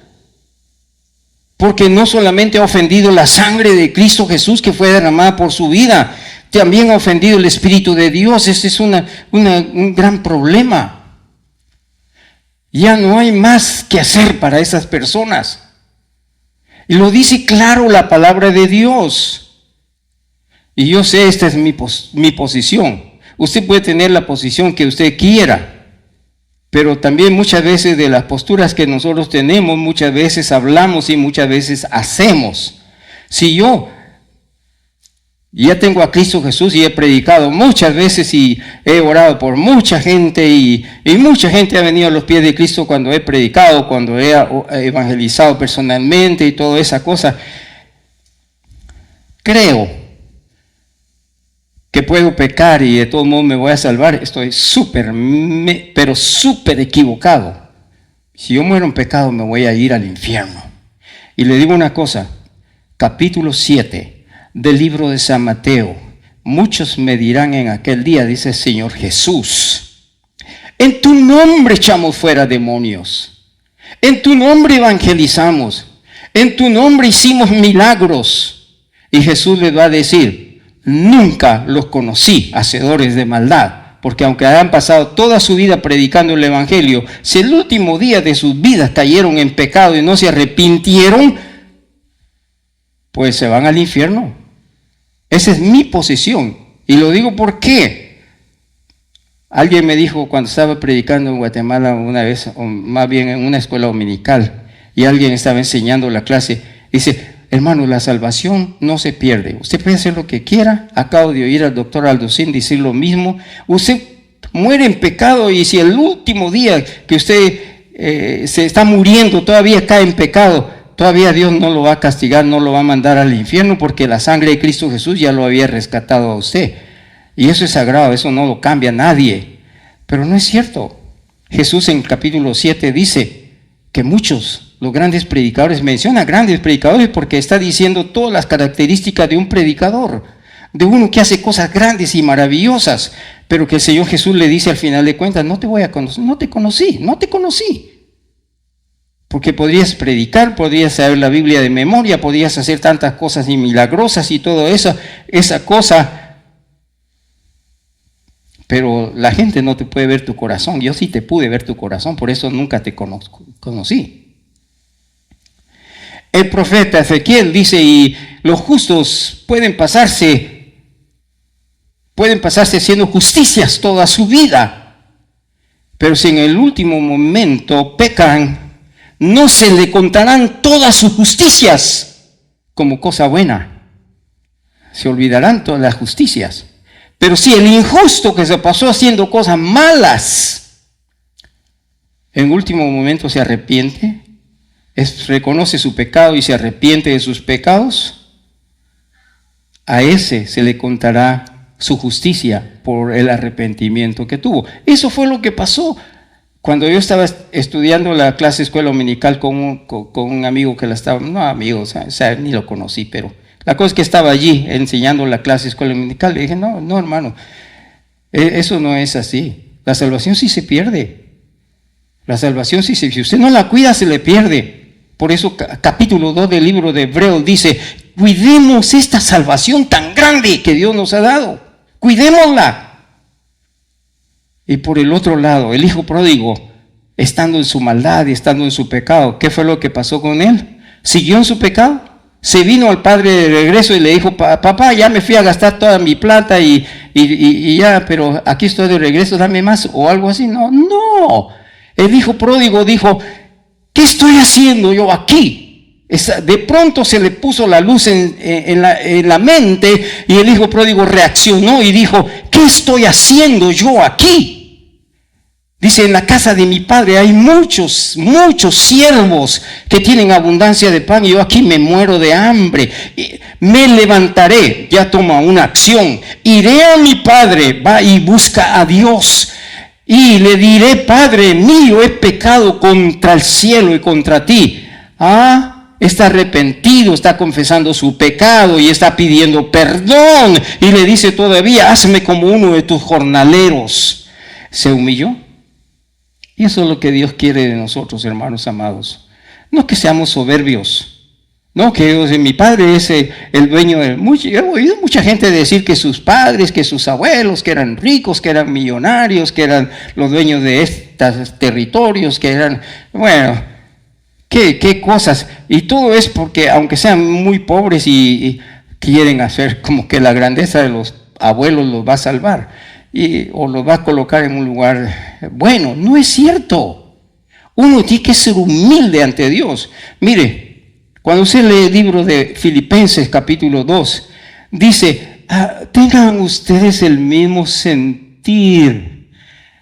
Porque no solamente ha ofendido la sangre de Cristo Jesús que fue derramada por su vida, también ha ofendido el Espíritu de Dios. Este es un gran problema. Ya no hay más que hacer para esas personas. Y lo dice claro la palabra de Dios. Y yo sé, esta es mi posición. Usted puede tener la posición que usted quiera, pero también muchas veces de las posturas que nosotros tenemos, muchas veces hablamos y muchas veces hacemos. Si yo ya tengo a Cristo Jesús y he predicado muchas veces y he orado por mucha gente y mucha gente ha venido a los pies de Cristo cuando he predicado, cuando he evangelizado personalmente y toda esa cosa. Creo que puedo pecar y de todo modo me voy a salvar. Estoy pero súper equivocado. Si yo muero en pecado me voy a ir al infierno. Y le digo una cosa, capítulo 7 del libro de San Mateo. Muchos me dirán en aquel día, dice el Señor Jesús, en tu nombre echamos fuera demonios, en tu nombre evangelizamos, en tu nombre hicimos milagros. Y Jesús les va a decir, nunca los conocí, hacedores de maldad. Porque aunque hayan pasado toda su vida predicando el evangelio, si el último día de sus vidas cayeron en pecado y no se arrepintieron, pues se van al infierno. Esa es mi posición. Y lo digo porque alguien me dijo cuando estaba predicando en Guatemala una vez, o más bien en una escuela dominical, y alguien estaba enseñando la clase, dice, hermano, la salvación no se pierde. Usted puede hacer lo que quiera. Acabo de oír al doctor Aldocín decir lo mismo. Usted muere en pecado y si el último día que usted se está muriendo todavía cae en pecado, todavía Dios no lo va a castigar, no lo va a mandar al infierno, porque la sangre de Cristo Jesús ya lo había rescatado a usted. Y eso es sagrado, eso no lo cambia nadie. Pero no es cierto. Jesús en capítulo 7 dice que muchos, los grandes predicadores, menciona grandes predicadores porque está diciendo todas las características de un predicador, de uno que hace cosas grandes y maravillosas, pero que el Señor Jesús le dice al final de cuentas, no te voy a conocer, no te conocí. Porque podrías predicar, podrías saber la Biblia de memoria, podrías hacer tantas cosas y milagrosas y todo eso, esa cosa. Pero la gente no te puede ver tu corazón. Yo sí te pude ver tu corazón, por eso nunca te conocí. El profeta Ezequiel dice, y los justos pueden pasarse haciendo justicias toda su vida. Pero si en el último momento pecan, no se le contarán todas sus justicias como cosa buena. Se olvidarán todas las justicias. Pero si el injusto que se pasó haciendo cosas malas, en último momento se arrepiente, reconoce su pecado y se arrepiente de sus pecados, a ese se le contará su justicia por el arrepentimiento que tuvo. Eso fue lo que pasó. Cuando yo estaba estudiando la clase escuela dominical con un amigo que la estaba, no amigo, o sea, ni lo conocí, pero la cosa es que estaba allí enseñando la clase escuela dominical, le dije, no hermano, eso no es así, la salvación sí se pierde. La salvación, si usted no la cuida, se le pierde. Por eso capítulo 2 del libro de Hebreos dice, cuidemos esta salvación tan grande que Dios nos ha dado. Cuidémosla. Y por el otro lado, el hijo pródigo, estando en su maldad y estando en su pecado, ¿qué fue lo que pasó con él? ¿Siguió en su pecado? Se vino al padre de regreso y le dijo, papá, ya me fui a gastar toda mi plata y ya, pero aquí estoy de regreso, dame más, o algo así. No. El hijo pródigo dijo, ¿qué estoy haciendo yo aquí? De pronto se le puso la luz en la mente y el hijo pródigo reaccionó y dijo, ¿qué estoy haciendo yo aquí? Dice, en la casa de mi padre hay muchos siervos que tienen abundancia de pan y yo aquí me muero de hambre. Me levantaré, ya toma una acción, iré a mi padre, va y busca a Dios. Y le diré, Padre mío, he pecado contra el cielo y contra ti. Está arrepentido, está confesando su pecado y está pidiendo perdón. Y le dice todavía, hazme como uno de tus jornaleros. Se humilló. Y eso es lo que Dios quiere de nosotros, hermanos amados. No que seamos soberbios. No, que mi padre es el dueño de mucho. He oído mucha gente decir que sus padres, que sus abuelos, que eran ricos, que eran millonarios, que eran los dueños de estos territorios, que eran, bueno, qué cosas. Y todo es porque, aunque sean muy pobres y quieren hacer como que la grandeza de los abuelos los va a salvar o los va a colocar en un lugar bueno. No es cierto. Uno tiene que ser humilde ante Dios. Mire, cuando usted lee el libro de Filipenses capítulo 2, dice, tengan ustedes el mismo sentir.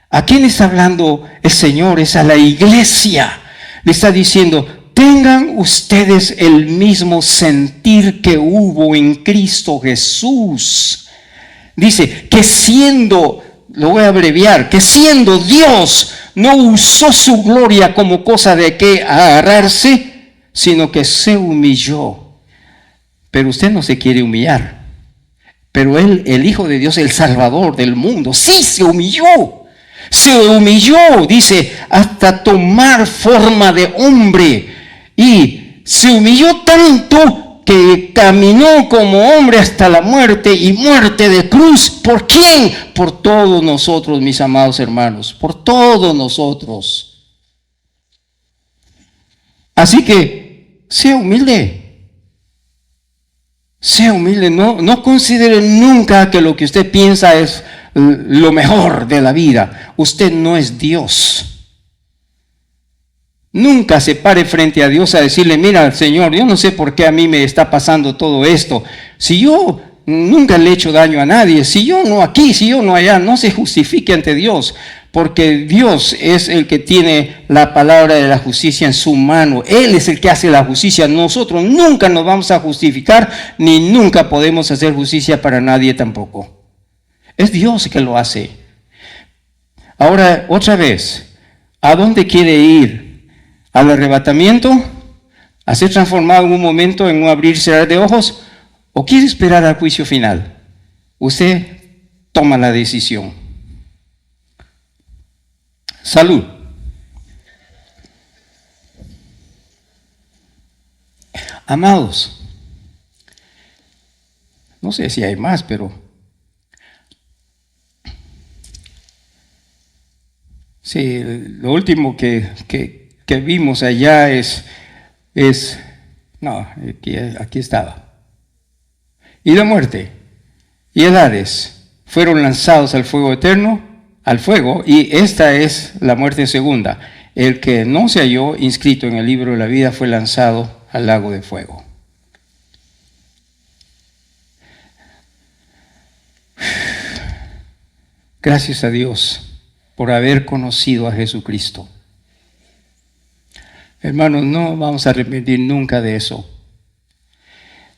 ¿A quién está hablando el Señor? Es a la iglesia. Le está diciendo, tengan ustedes el mismo sentir que hubo en Cristo Jesús. Dice, que siendo, lo voy a abreviar, que siendo Dios, no usó su gloria como cosa de que agarrarse, sino que se humilló. Pero usted no se quiere humillar. Pero él, el Hijo de Dios, el Salvador del mundo, sí se humilló. Se humilló, dice, hasta tomar forma de hombre. Y se humilló tanto que caminó como hombre hasta la muerte y muerte de cruz. ¿Por quién? Por todos nosotros, mis amados hermanos. Por todos nosotros. Así que sea humilde. Sea humilde. No considere nunca que lo que usted piensa es lo mejor de la vida. Usted no es Dios. Nunca se pare frente a Dios a decirle, mira, Señor, yo no sé por qué a mí me está pasando todo esto. Si yo nunca le he hecho daño a nadie, si yo no aquí, si yo no allá, no se justifique ante Dios. Porque Dios es el que tiene la palabra de la justicia en su mano. Él es el que hace la justicia. Nosotros nunca nos vamos a justificar, ni nunca podemos hacer justicia para nadie tampoco. Es Dios que lo hace. Ahora, otra vez, ¿a dónde quiere ir? ¿Al arrebatamiento? ¿A ser transformado en un momento, en un abrir y cerrar de ojos? ¿O quiere esperar al juicio final? Usted toma la decisión. Salud. Amados, no sé si hay más, pero sí, lo último que vimos allá no, aquí estaba. Y la muerte y el Hades fueron lanzados al fuego eterno. Al fuego, y esta es la muerte segunda. El que no se halló inscrito en el libro de la vida fue lanzado al lago de fuego. Gracias a Dios por haber conocido a Jesucristo. Hermanos, no vamos a arrepentir nunca de eso.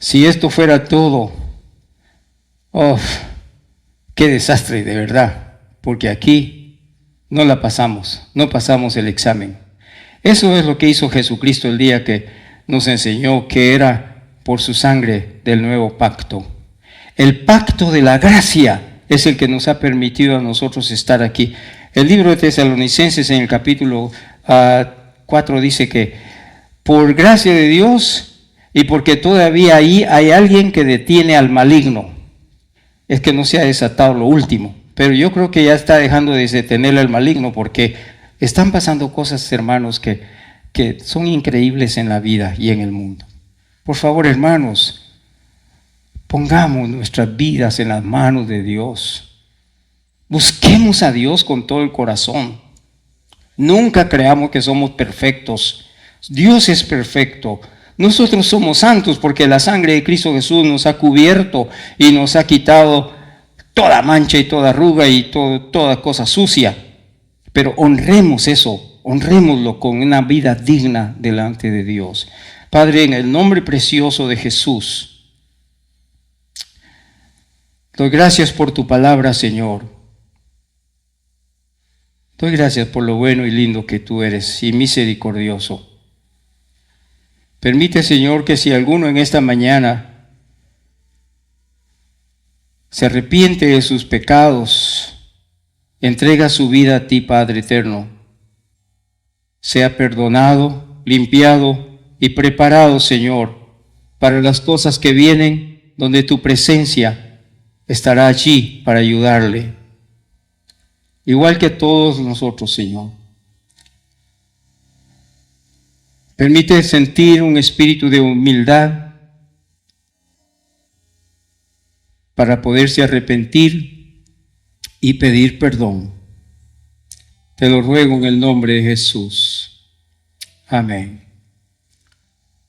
Si esto fuera todo, qué desastre de verdad. Porque aquí no la pasamos, no pasamos el examen. Eso es lo que hizo Jesucristo el día que nos enseñó que era por su sangre del nuevo pacto. El pacto de la gracia es el que nos ha permitido a nosotros estar aquí. El libro de Tesalonicenses en el capítulo 4 dice que por gracia de Dios y porque todavía ahí hay alguien que detiene al maligno. Es que no se ha desatado lo último, pero yo creo que ya está dejando de detener al maligno, porque están pasando cosas, hermanos, que son increíbles en la vida y en el mundo. Por favor, hermanos, pongamos nuestras vidas en las manos de Dios. Busquemos a Dios con todo el corazón. Nunca creamos que somos perfectos. Dios es perfecto. Nosotros somos santos porque la sangre de Cristo Jesús nos ha cubierto y nos ha quitado toda mancha y toda arruga y toda cosa sucia. Pero honremos eso, honrémoslo con una vida digna delante de Dios. Padre, en el nombre precioso de Jesús, doy gracias por tu palabra, Señor. Doy gracias por lo bueno y lindo que tú eres y misericordioso. Permite, Señor, que si alguno en esta mañana se arrepiente de sus pecados, entrega su vida a ti, Padre eterno, sea perdonado, limpiado y preparado, Señor, para las cosas que vienen, donde tu presencia estará allí para ayudarle. Igual que todos nosotros, Señor. Permite sentir un espíritu de humildad para poderse arrepentir y pedir perdón. Te lo ruego en el nombre de Jesús. Amén.